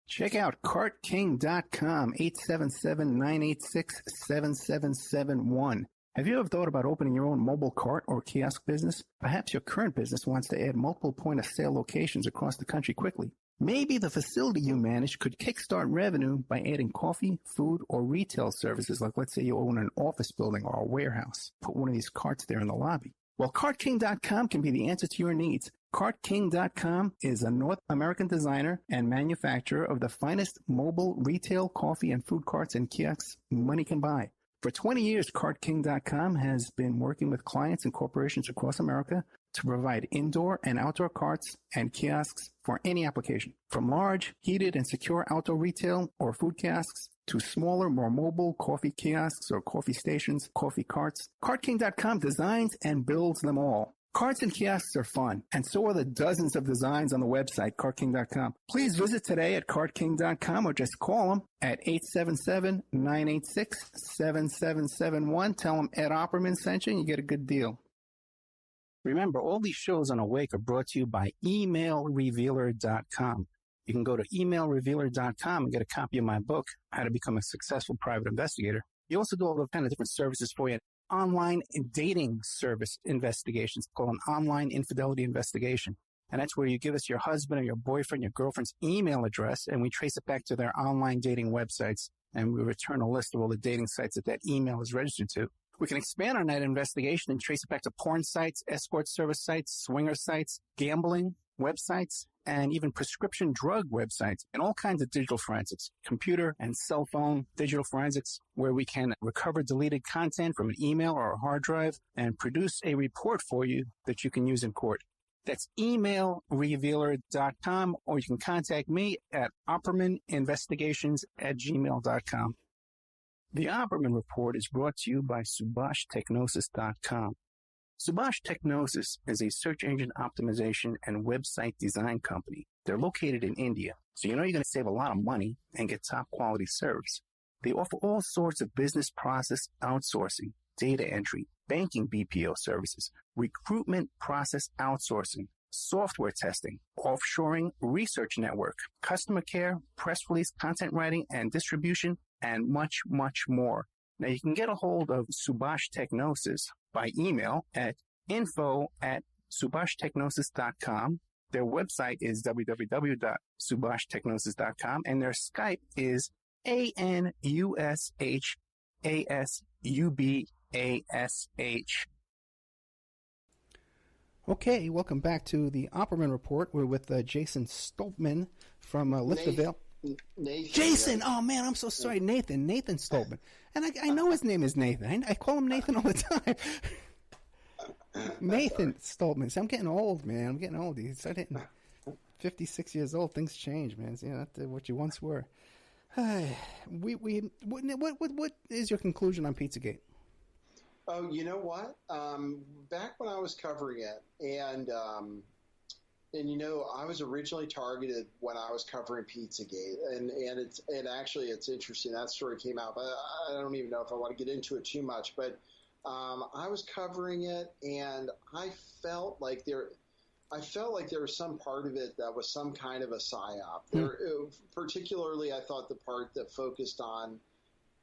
Check out cartking.com, 877-986-7771. Have you ever thought about opening your own mobile cart or kiosk business? Perhaps your current business wants to add multiple point-of-sale locations across the country quickly. Maybe the facility you manage could kickstart revenue by adding coffee, food, or retail services, like let's say you own an office building or a warehouse. Put one of these carts there in the lobby. Well, CartKing.com can be the answer to your needs. CartKing.com is a North American designer and manufacturer of the finest mobile retail coffee and food carts and kiosks money can buy. For 20 years, CartKing.com has been working with clients and corporations across America to provide indoor and outdoor carts and kiosks for any application. From large, heated, and secure outdoor retail or food kiosks to smaller, more mobile coffee kiosks or coffee stations, coffee carts, CartKing.com designs and builds them all. Carts and kiosks are fun, and so are the dozens of designs on the website, CartKing.com. Please visit today at CartKing.com or just call them at 877-986-7771. Tell them Ed Opperman sent you and you get a good deal. Remember, all these shows on Awake are brought to you by emailrevealer.com. You can go to emailrevealer.com and get a copy of my book, How to Become a Successful Private Investigator. You also do all the kind of different services for you. Online dating service investigations called an online infidelity investigation. And that's where you give us your husband or your boyfriend, your girlfriend's email address, and we trace it back to their online dating websites, and we return a list of all the dating sites that email is registered to. We can expand on that investigation and trace it back to porn sites, escort service sites, swinger sites, gambling websites, and even prescription drug websites, and all kinds of digital forensics, computer and cell phone digital forensics, where we can recover deleted content from an email or a hard drive and produce a report for you that you can use in court. That's emailrevealer.com, or you can contact me at oppermaninvestigations@gmail.com. The Opperman Report is brought to you by SubhashTechnosis.com. Subash Technosis is a search engine optimization and website design company. They're located in India, so you know you're going to save a lot of money and get top quality service. They offer all sorts of business process outsourcing, data entry, banking BPO services, recruitment process outsourcing, software testing, offshoring, research network, customer care, press release, content writing and distribution, and much, much more. Now you can get a hold of Subash Technosis by email at info@subashtechnosis.com. Their website is www.subashtechnosis.com, and their Skype is ANUSHASUBASH. Okay, welcome back to the Opperman Report. We're with Jason Stolpman from Lift the Veil. Nathan. Jason! Oh, man, I'm so sorry. Nathan Stolpman. And I know his name is Nathan. I call him Nathan all the time. Nathan Stolpman. See, I'm getting old, man. I'm getting old. You start hitting 56 years old. Things change, man. See, not what you once were. What is your conclusion on Pizzagate? Oh, you know what? Back when I was covering it, and you know, I was originally targeted when I was covering Pizzagate, and it's interesting that story came out, but I don't even know if I want to get into it too much. But I was covering it, and I felt like there was some part of it that was some kind of a psyop. Particularly, I thought the part that focused on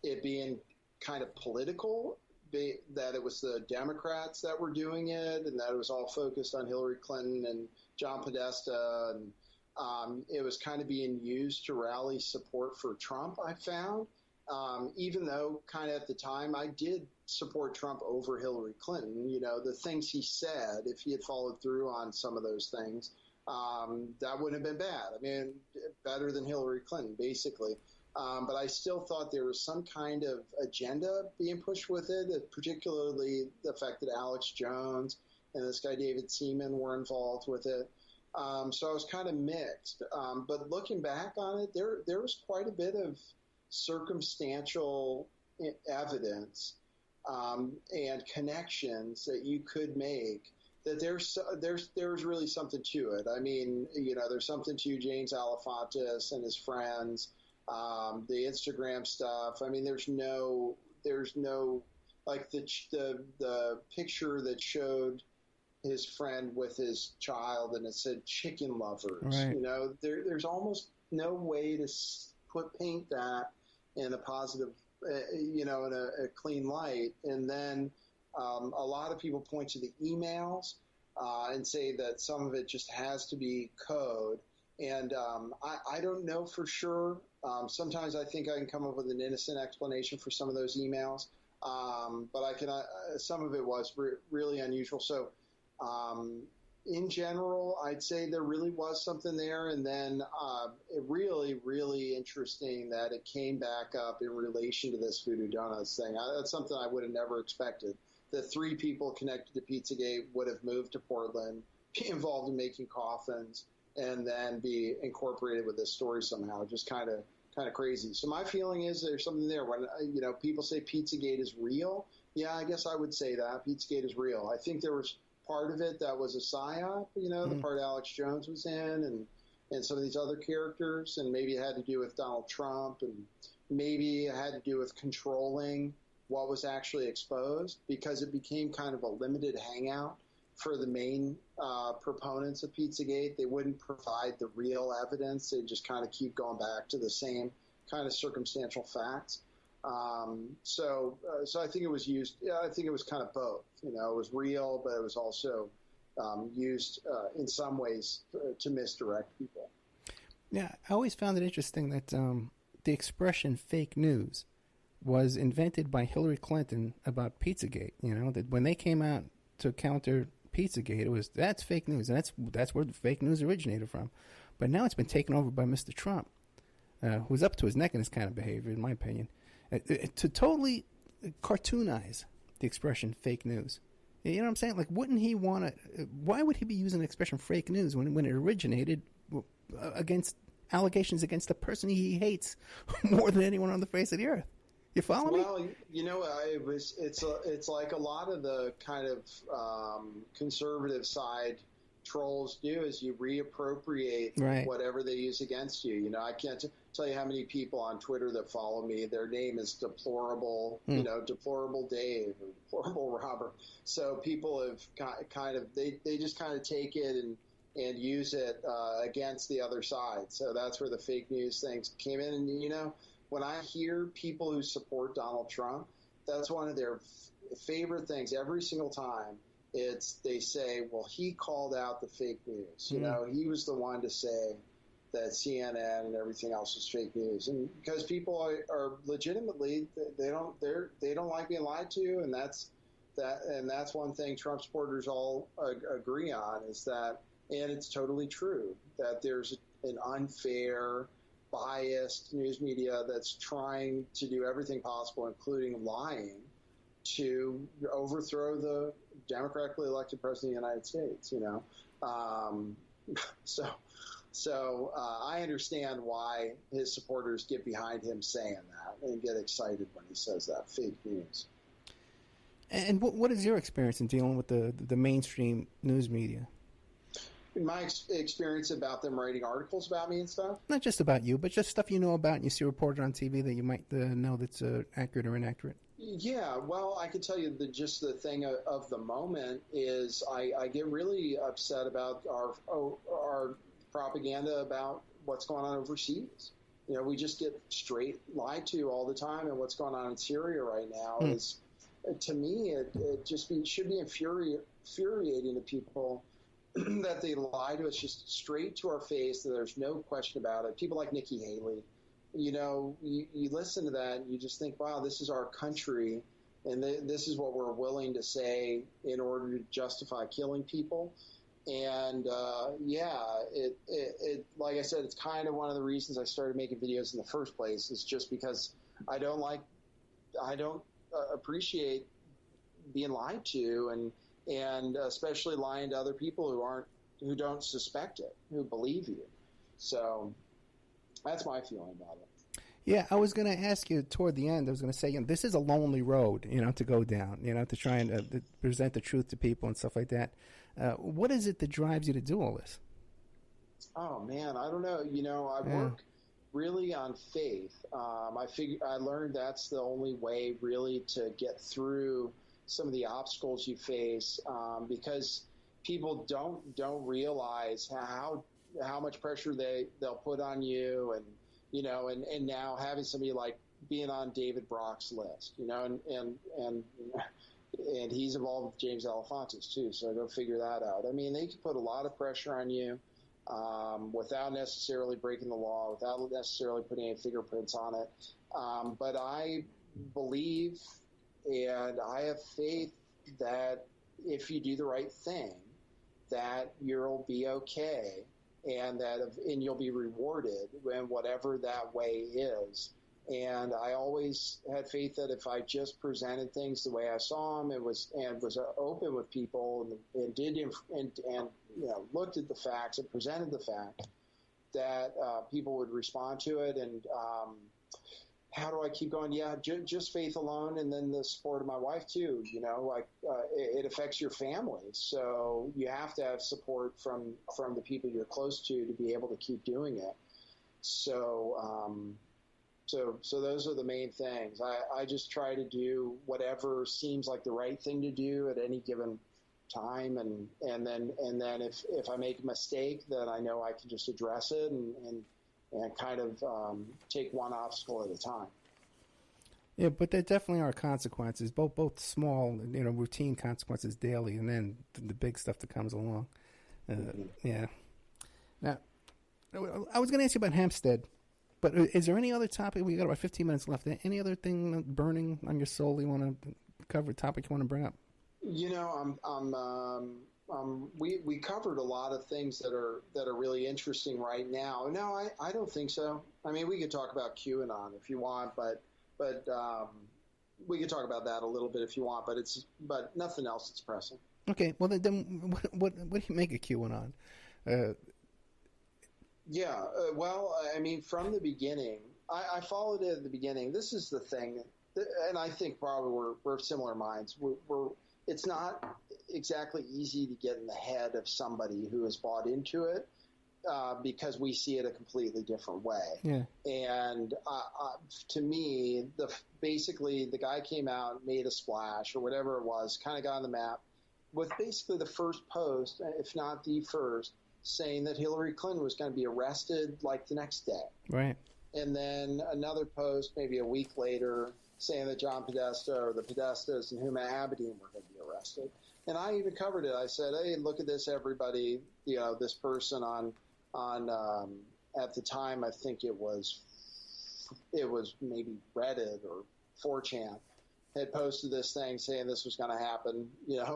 it being kind of political, that it was the Democrats that were doing it, and that it was all focused on Hillary Clinton and John Podesta, and it was kind of being used to rally support for Trump, I found. Even though kind of at the time I did support Trump over Hillary Clinton, you know, the things he said, if he had followed through on some of those things, that wouldn't have been bad. I mean, better than Hillary Clinton, basically. But I still thought there was some kind of agenda being pushed with it, particularly the fact that Alex Jones and this guy David Seaman were involved with it. So I was kind of mixed. But looking back on it, there was quite a bit of circumstantial evidence and connections that you could make, that there's really something to it. I mean, you know, there's something to James Alefantis and his friends, the Instagram stuff. I mean, there's no like the picture that showed his friend with his child and it said chicken lovers. Right. You know, there's almost no way to paint that in a positive, you know, in a clean light. And then a lot of people point to the emails and say that some of it just has to be code. And I don't know for sure. Sometimes I think I can come up with an innocent explanation for some of those emails, but I can. Some of it was really unusual. So, in general, I'd say there really was something there. And then it really, really interesting that it came back up in relation to this Voodoo Donuts thing. That's something I would have never expected. The 3 people connected to Pizzagate would have moved to Portland, be involved in making coffins, and then be incorporated with this story somehow. Just kind of crazy. So my feeling is there's something there. When you know, people say Pizzagate is real, yeah, I guess I would say that Pizzagate is real. I think there was part of it that was a psyop, you know, the part Alex Jones was in, and some of these other characters, and maybe it had to do with Donald Trump, and maybe it had to do with controlling what was actually exposed, because it became kind of a limited hangout for the main proponents of Pizzagate. They wouldn't provide the real evidence. They just kind of keep going back to the same kind of circumstantial facts. So I think it was used. I think it was kind of both. You know, it was real, but it was also used in some ways to misdirect people. Yeah, I always found it interesting that the expression "fake news" was invented by Hillary Clinton about Pizzagate. You know, that when they came out to counter Pizzagate, that's fake news, and that's where the fake news originated from. But now it's been taken over by Mr. Trump, who's up to his neck in this kind of behavior, in my opinion, to totally cartoonize the expression "fake news." You know what I'm saying? Like, wouldn't he want to? Why would he be using the expression "fake news" when it originated against allegations against the person he hates more than anyone on the face of the earth? You follow me? Well, it's like a lot of the kind of conservative side trolls do is you reappropriate Right. whatever they use against you. I can't tell you how many people on Twitter that follow me. Their name is deplorable, deplorable Dave or deplorable Robert. So people have they just kind of take it and use it against the other side. So that's where the fake news things came in. And when I hear people who support Donald Trump, that's one of their favorite things every single time. They say, well, he called out the fake news. He was the one to say that CNN and everything else was fake news. And because people are legitimately, they don't like being lied to. And that's one thing Trump supporters all agree on is that, and it's totally true, that there's an unfair, biased news media that's trying to do everything possible, including lying, to overthrow the democratically elected president of the United States. So I understand why his supporters get behind him saying that and get excited when he says that fake news. And what is your experience in dealing with the mainstream news media? My experience about them writing articles about me and stuff? Not just about you, but just stuff you know about and you see reported on TV that you might know that's accurate or inaccurate. Yeah, well, I can tell you that just the thing of the moment is I get really upset about our propaganda about what's going on overseas. We just get straight lied to all the time, and what's going on in Syria right now is, to me, it should be infuriating to people that they lie to us just straight to our face, that there's no question about it. People like Nikki Haley, you listen to that and you just think, wow, this is our country, and this is what we're willing to say in order to justify killing people. And it like I said, it's kind of one of the reasons I started making videos in the first place, is just because I don't appreciate being lied to, and especially lying to other people who don't suspect it, who believe you. So that's my feeling about it. Yeah, I was going to ask you toward the end. I was going to say, this is a lonely road, to go down, to try and to present the truth to people and stuff like that. What is it that drives you to do all this? Oh man, I don't know. I work really on faith. I learned that's the only way really to get through some of the obstacles you face, because people don't realize how much pressure they'll put on you, and and now having somebody like being on David Brock's list, and he's involved with James Alefantis too, so go figure that out. I mean, they can put a lot of pressure on you without necessarily breaking the law, without necessarily putting any fingerprints on it. But I believe and I have faith that if you do the right thing, that you'll be okay, and you'll be rewarded in whatever that way is. And I always had faith that if I just presented things the way I saw them, and was open with people, and looked at the facts and presented the fact, that people would respond to it. And how do I keep going? Yeah, just faith alone, and then the support of my wife too. It affects your family, so you have to have support from the people you're close to be able to keep doing it. So those are the main things. I just try to do whatever seems like the right thing to do at any given time, and then if I make a mistake, then I know I can just address it and kind of take one obstacle at a time. Yeah, but there definitely are consequences, both small, routine consequences daily, and then the big stuff that comes along. Yeah. Now, I was going to ask you about Hempstead, but is there any other topic? We got about 15 minutes left. Any other thing burning on your soul you want to cover? Topic you want to bring up? We covered a lot of things that are really interesting right now. No, I don't think so. I mean, we could talk about QAnon if you want, but we could talk about that a little bit if you want, but nothing else that's pressing. Okay, well then what do you make of QAnon? Well, I mean, from the beginning, I followed it at the beginning. This is the thing and I think probably we're of similar minds. It's not exactly easy to get in the head of somebody who has bought into it, because we see it a completely different way. Yeah. And to me, basically the guy came out, made a splash or whatever it was, kind of got on the map with basically the first post, if not the first, saying that Hillary Clinton was going to be arrested like the next day. Right. And then another post maybe a week later saying that John Podesta or the Podestas and Huma Abedin were going to be arrested. And I even covered it. I said, hey, look at this, everybody. This person on at the time, I think it was maybe Reddit or 4chan, had posted this thing saying this was going to happen.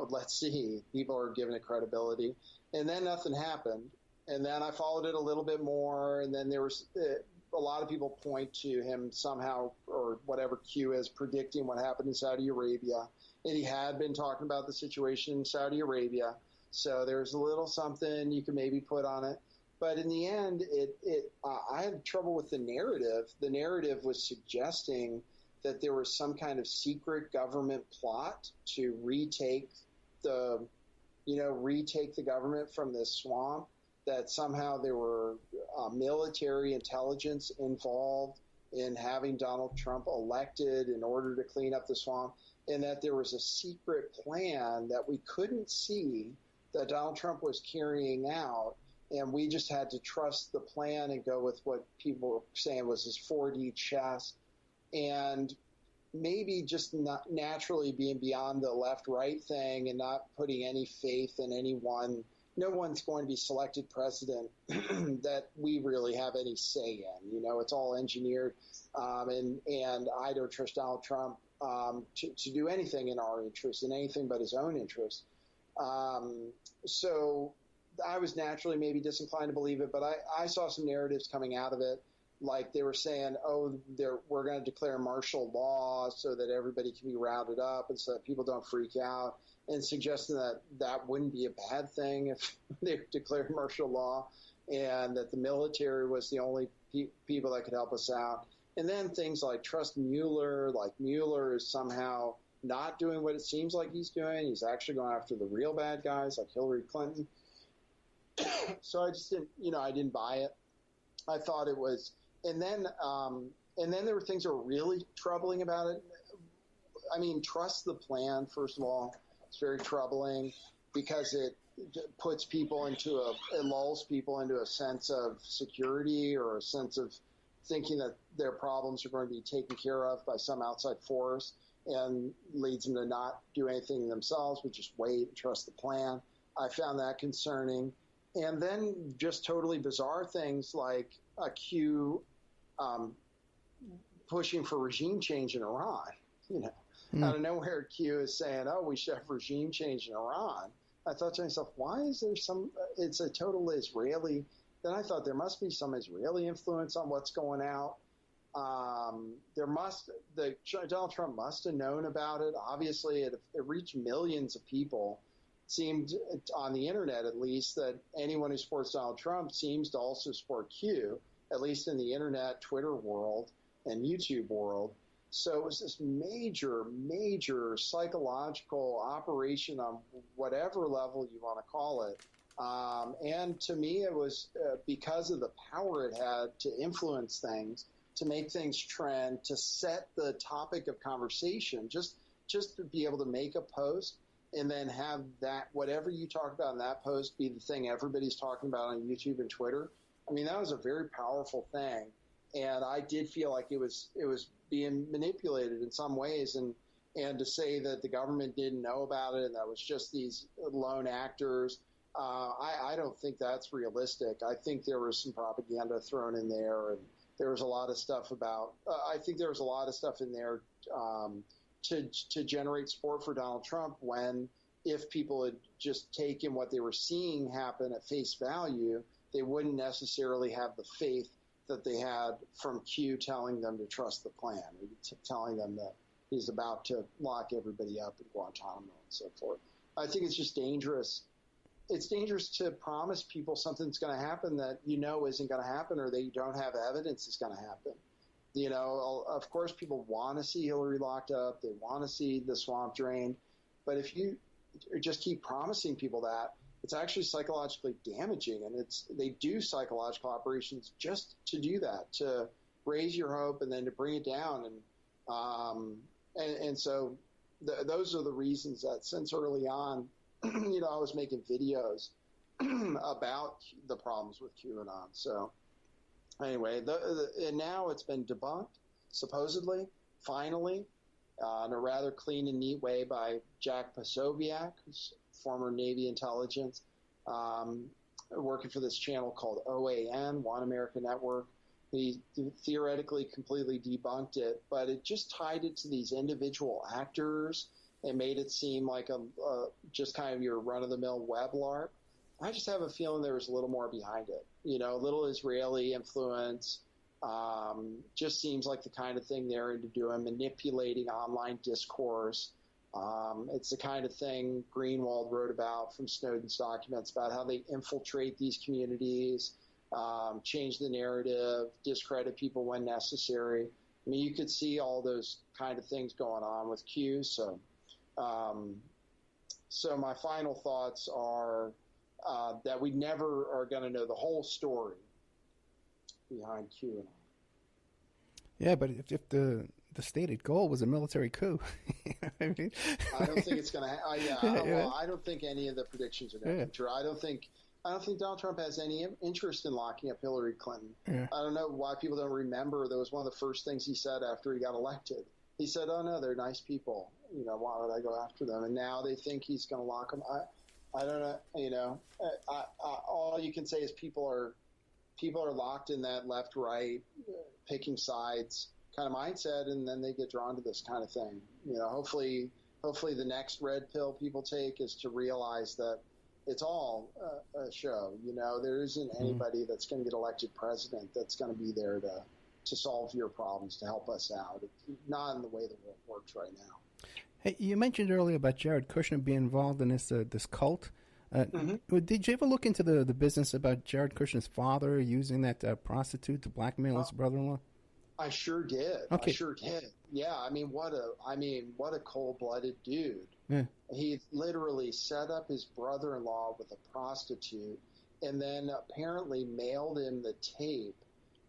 Let's see. People are giving it credibility. And then nothing happened. And then I followed it a little bit more. And then there was a lot of people point to him somehow, or whatever Q is, predicting what happened in Saudi Arabia. And he had been talking about the situation in Saudi Arabia. So there's a little something you can maybe put on it. But in the end, I had trouble with the narrative. The narrative was suggesting that there was some kind of secret government plot to retake the government from this swamp, that somehow there were military intelligence involved in having Donald Trump elected in order to clean up the swamp, and that there was a secret plan that we couldn't see that Donald Trump was carrying out. And we just had to trust the plan and go with what people were saying was his 4D chess. And maybe just not naturally being beyond the left-right thing and not putting any faith in anyone. No one's going to be selected president that we really have any say in. It's all engineered. And I don't trust Donald Trump to do anything in our interest, in anything but his own interest. So I was naturally maybe disinclined to believe it, but I saw some narratives coming out of it. Like they were saying, we're going to declare martial law so that everybody can be rounded up and so that people don't freak out, and suggesting that wouldn't be a bad thing if they declared martial law, and that the military was the only people that could help us out. And then things like trust Mueller, like Mueller is somehow not doing what it seems like he's doing. He's actually going after the real bad guys like Hillary Clinton. So I just didn't buy it. I thought it was, and then there were things that were really troubling about it. I mean, trust the plan, first of all. It's very troubling because it puts people it lulls people into a sense of security or a sense of thinking that their problems are going to be taken care of by some outside force, and leads them to not do anything themselves, but just wait and trust the plan. I found that concerning. And then just totally bizarre things like a Q pushing for regime change in Iran. Out of nowhere, Q is saying, we should have regime change in Iran. I thought to myself, why is there it's a total Israeli. Then I thought there must be some Israeli influence on what's going out. Donald Trump must have known about it. Obviously, it reached millions of people. Seemed on the internet, at least, that anyone who supports Donald Trump seems to also support Q, at least in the internet, Twitter world, and YouTube world. So it was this major, major psychological operation on whatever level you want to call it. And to me, it was because of the power it had to influence things, to make things trend, to set the topic of conversation, just to be able to make a post and then have that, whatever you talk about in that post, be the thing everybody's talking about on YouTube and Twitter. I mean, that was a very powerful thing. And I did feel like it was being manipulated in some ways. And to say that the government didn't know about it and that was just these lone actors, I don't think that's realistic. I think there was some propaganda thrown in there, and there was a lot of stuff I think there was a lot of stuff in there to generate support for Donald Trump, when if people had just taken what they were seeing happen at face value, they wouldn't necessarily have the faith that they had from Q telling them to trust the plan, telling them that he's about to lock everybody up in Guantanamo and so forth. I think it's just dangerous. It's dangerous to promise people something's going to happen that isn't going to happen, or that you don't have evidence is going to happen. Of course, people want to see Hillary locked up. They want to see the swamp drained. But if you just keep promising people that, it's actually psychologically damaging. And they do psychological operations just to do that, to raise your hope and then to bring it down. And so those are the reasons that since early on, I was making videos about the problems with QAnon. So anyway, and now it's been debunked, supposedly, finally, in a rather clean and neat way by Jack Posobiec, who's former Navy intelligence, working for this channel called OAN, One America Network. He theoretically completely debunked it, but it just tied it to these individual actors and made it seem like just kind of your run-of-the-mill web LARP. I just have a feeling there was a little more behind it. A little Israeli influence. Just seems like the kind of thing they're into doing, manipulating online discourse. It's the kind of thing Greenwald wrote about from Snowden's documents about how they infiltrate these communities, change the narrative, discredit people when necessary. I mean, you could see all those kind of things going on with Q. So my final thoughts are that we never are going to know the whole story behind QAnon. Yeah, but if the stated goal was a military coup, I mean, I don't think it's going to. I don't think any of the predictions are going to come true. I don't think Donald Trump has any interest in locking up Hillary Clinton. Yeah. I don't know why people don't remember. That was one of the first things he said after he got elected. He said, "Oh no, they're nice people. Why would I go after them?" And now they think he's going to lock them. I don't know. All you can say is people are locked in that left-right, picking sides kind of mindset, and then they get drawn to this kind of thing. Hopefully the next red pill people take is to realize that it's all a show. There isn't anybody that's going to get elected president that's going to be there to solve your problems, to help us out. It's not in the way the world works right now. Hey, you mentioned earlier about Jared Kushner being involved in this cult. Did you ever look into the business about Jared Kushner's father using that prostitute to blackmail his brother-in-law? I sure did. Okay. I sure did. Yeah, I mean, what a cold-blooded dude. Yeah. He literally set up his brother-in-law with a prostitute and then apparently mailed him the tape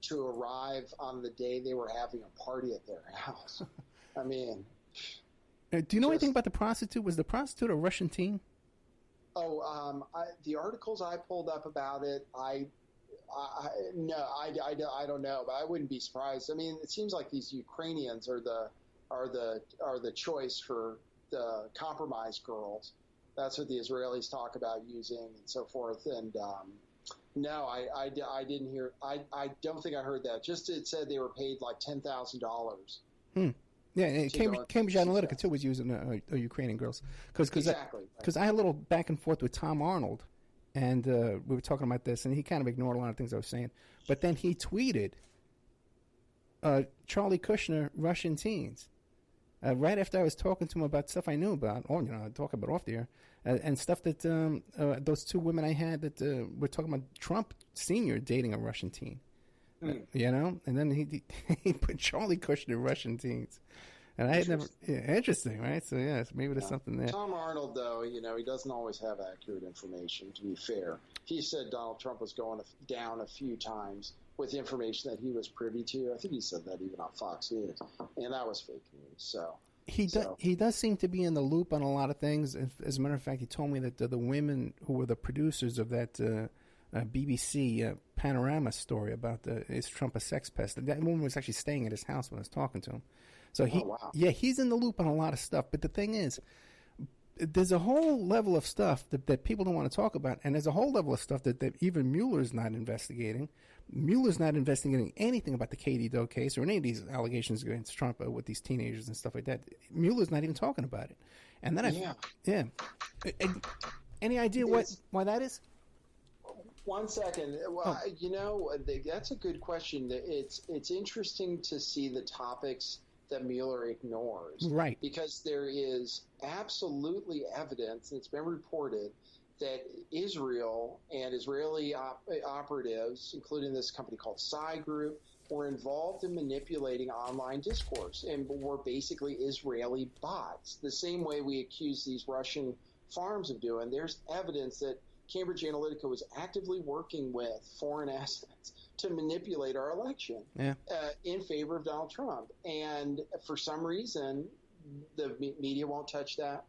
to arrive on the day they were having a party at their house. I mean... Do you know anything about the prostitute? Was the prostitute a Russian teen? Oh, the articles I pulled up about it, I don't know, but I wouldn't be surprised. I mean, it seems like these Ukrainians are the choice for the compromised girls. That's what the Israelis talk about using and so forth. And no, I didn't hear. I don't think I heard that. Just it said they were paid like $10,000. Yeah, and Cambridge Analytica too was using Ukrainian girls because I had a little back and forth with Tom Arnold, and we were talking about this, and he kind of ignored a lot of things I was saying, but then he tweeted, "Charlie Kushner, Russian teens," right after I was talking to him about stuff I knew about, or I talk about off the air, and stuff that those two women I had that were talking about Trump Sr. dating a Russian teen. And then he put Charlie Kushner, Russian teens. And I had never, interesting, right? So, maybe there's something there. Tom Arnold, though, he doesn't always have accurate information, to be fair. He said Donald Trump was going down a few times with information that he was privy to. I think he said that even on Fox News. And that was fake news. So He does seem to be in the loop on a lot of things. As a matter of fact, he told me that the women who were the producers of that BBC Panorama story about is Trump a sex pest? That woman was actually staying at his house when I was talking to him. So he's in the loop on a lot of stuff. But the thing is, there's a whole level of stuff that people don't want to talk about, and there's a whole level of stuff that even Mueller's not investigating. Mueller's not investigating anything about the Katie Doe case or any of these allegations against Trump with these teenagers and stuff like that. Mueller's not even talking about it. And then any idea why that is? 1 second. Well, that's a good question. It's interesting to see the topics that Mueller ignores. Right. Because there is absolutely evidence, and it's been reported, that Israel and Israeli operatives, including this company called Psy Group, were involved in manipulating online discourse and were basically Israeli bots. The same way we accuse these Russian farms of doing, there's evidence that Cambridge Analytica was actively working with foreign assets to manipulate our election in favor of Donald Trump. And for some reason, the media won't touch that,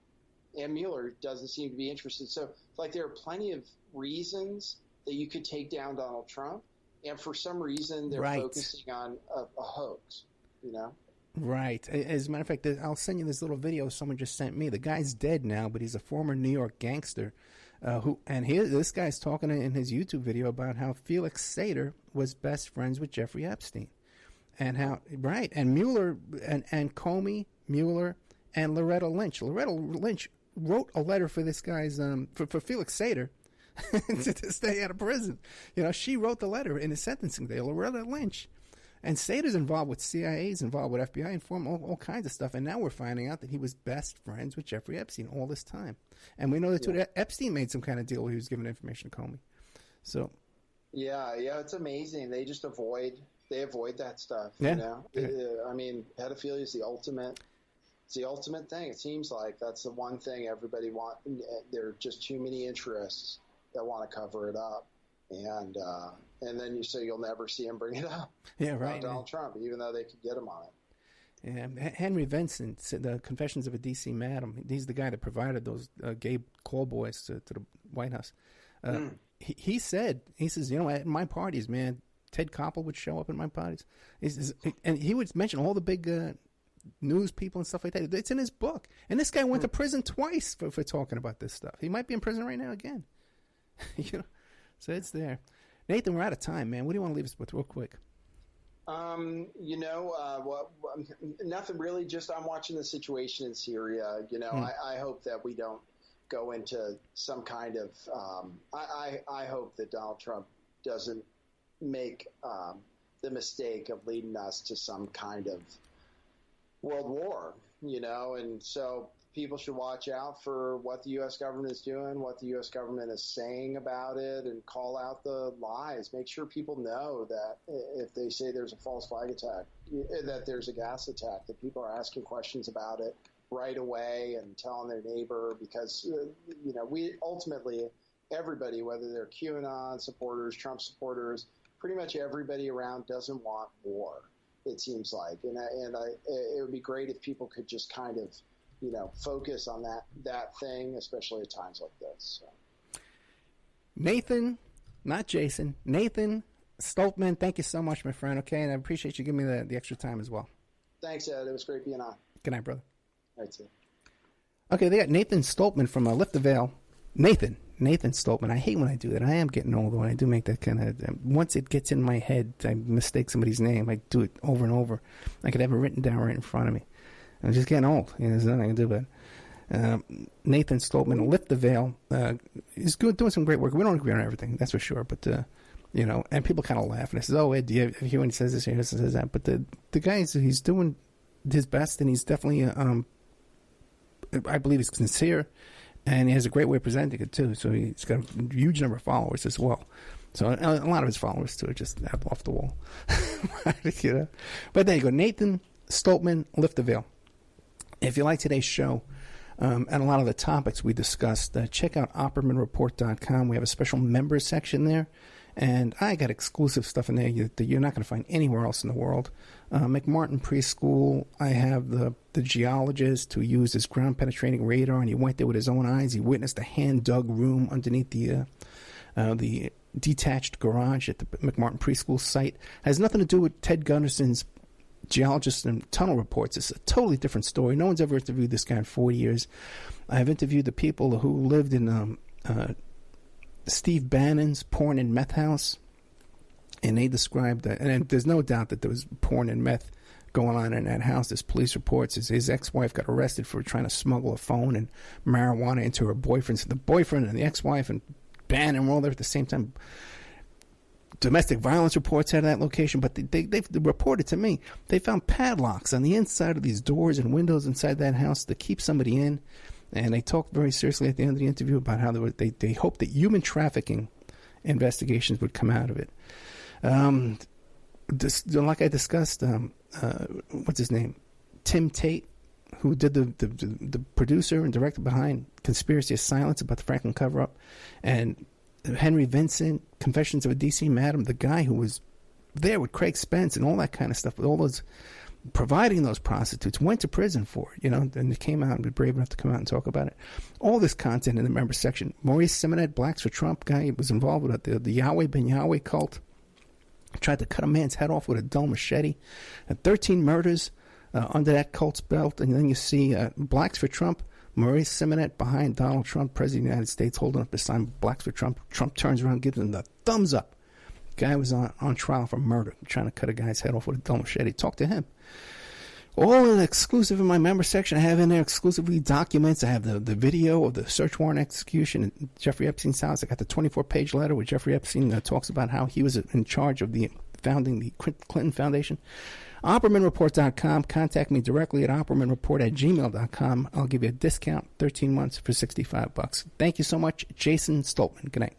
and Mueller doesn't seem to be interested. So, like, there are plenty of reasons that you could take down Donald Trump, and for some reason, they're focusing on a hoax, you know? Right. As a matter of fact, I'll send you this little video someone just sent me. The guy's dead now, but he's a former New York gangster. This guy's talking in his YouTube video about how Felix Sater was best friends with Jeffrey Epstein, and how and Mueller and Comey, Mueller, and Loretta Lynch. Loretta Lynch wrote a letter for this guy's for Felix Sater to stay out of prison. You know, she wrote the letter in his sentencing day. Loretta Lynch. And Sater's involved with CIA, he's involved with FBI, informed all kinds of stuff. And now we're finding out that he was best friends with Jeffrey Epstein all this time. And we know that Epstein made some kind of deal where he was giving information to Comey. So, yeah, it's amazing. They just avoid that stuff. Yeah. You know, I mean, pedophilia is the ultimate. It's the ultimate thing. It seems like that's the one thing everybody wants. There are just too many interests that want to cover it up, and then you'll never see him bring it up. Yeah, right. Donald Trump, even though they could get him on it. Yeah, Henry Vincent, the Confessions of a D.C. Madam. He's the guy that provided those gay call boys to the White House. He says, you know, at my parties, man, Ted Koppel would show up at my parties, and he would mention all the big news people and stuff like that. It's in his book. And this guy went to prison twice for talking about this stuff. He might be in prison right now again. You know, so it's there. Nathan, we're out of time, man. What do you want to leave us with real quick? Nothing really. Just I'm watching the situation in Syria. You know, I hope that we don't go into some kind of. I hope that Donald Trump doesn't make the mistake of leading us to some kind of world war. You know, and so people should watch out for what the U.S. government is doing, what the U.S. government is saying about it, and call out the lies. Make sure people know that if they say there's a false flag attack, that there's a gas attack, that people are asking questions about it right away and telling their neighbor, because, you know, we ultimately, everybody, whether they're QAnon supporters, Trump supporters, pretty much everybody around doesn't want war, it seems like. And it would be great if people could just kind of, you know, focus on that thing, especially at times like this. So. Nathan, not Jason, Nathan Stolpman, thank you so much, my friend. Okay, and I appreciate you giving me the extra time as well. Thanks, Ed. It was great being on. Good night, brother. All right, too. Okay, they got Nathan Stolpman from Lift the Veil. Nathan Stolpman. I hate when I do that. I am getting older when I do make that kind of. Once it gets in my head, I mistake somebody's name. I do it over and over. I could have it written down right in front of me. I'm just getting old. You know, there's nothing I can do about it. Nathan Stolpman, Lift the Veil, is doing some great work. We don't agree on everything, that's for sure. But, you know, and people kind of laugh. And I says, oh, Ed, do you hear when he says this or he says that? But the guy, he's doing his best, and he's definitely, I believe he's sincere. And he has a great way of presenting it, too. So he's got a huge number of followers as well. So a lot of his followers, too, are just off the wall. You know? But there you go. Nathan Stolpman, Lift the Veil. If you like today's show and a lot of the topics we discussed, check out OppermanReport.com. We have a special members section there, and I got exclusive stuff in there that you're not going to find anywhere else in the world. McMartin Preschool, I have the geologist who used his ground-penetrating radar, and he went there with his own eyes. He witnessed a hand-dug room underneath the detached garage at the McMartin Preschool site. Has nothing to do with Ted Gunderson's geologists and tunnel reports. It's a totally different story. No one's ever interviewed this guy in 40 years. I've interviewed the people who lived in Steve Bannon's porn and meth house, and they described that. And there's no doubt that there was porn and meth going on in that house. There's police reports. His ex-wife got arrested for trying to smuggle a phone and marijuana into her boyfriend. So the boyfriend and the ex-wife and Bannon were all there at the same time. Domestic violence reports out of that location, but they reported to me they found padlocks on the inside of these doors and windows inside that house to keep somebody in. And they talked very seriously at the end of the interview about how they hoped that human trafficking investigations would come out of it. like I discussed, what's his name? Tim Tate, who did the producer and director behind Conspiracy of Silence about the Franklin cover-up, and Henry Vincent, Confessions of a D.C. Madam, the guy who was there with Craig Spence and all that kind of stuff, with all those, providing those prostitutes, went to prison for it, and they came out and were brave enough to come out and talk about it. All this content in the member section. Maurice Simonet, Blacks for Trump guy, was involved with the Yahweh Ben Yahweh cult. Tried to cut a man's head off with a dull machete. 13 murders under that cult's belt. And then you see Blacks for Trump, Maurice Simonet behind Donald Trump, President of the United States, holding up the sign, Blacks for Trump. Trump turns around, gives him the thumbs up. Guy was on trial for murder, trying to cut a guy's head off with a dull machete. Talk to him. All exclusive in my member section. I have in there exclusively documents. I have the video of the search warrant execution at Jeffrey Epstein's house. I got the 24-page letter where Jeffrey Epstein talks about how he was in charge of founding the Clinton Foundation. OppermanReport.com. Contact me directly at OppermanReport@gmail.com. I'll give you a discount, 13 months for $65. Thank you so much, Jason Stolpman. Good night.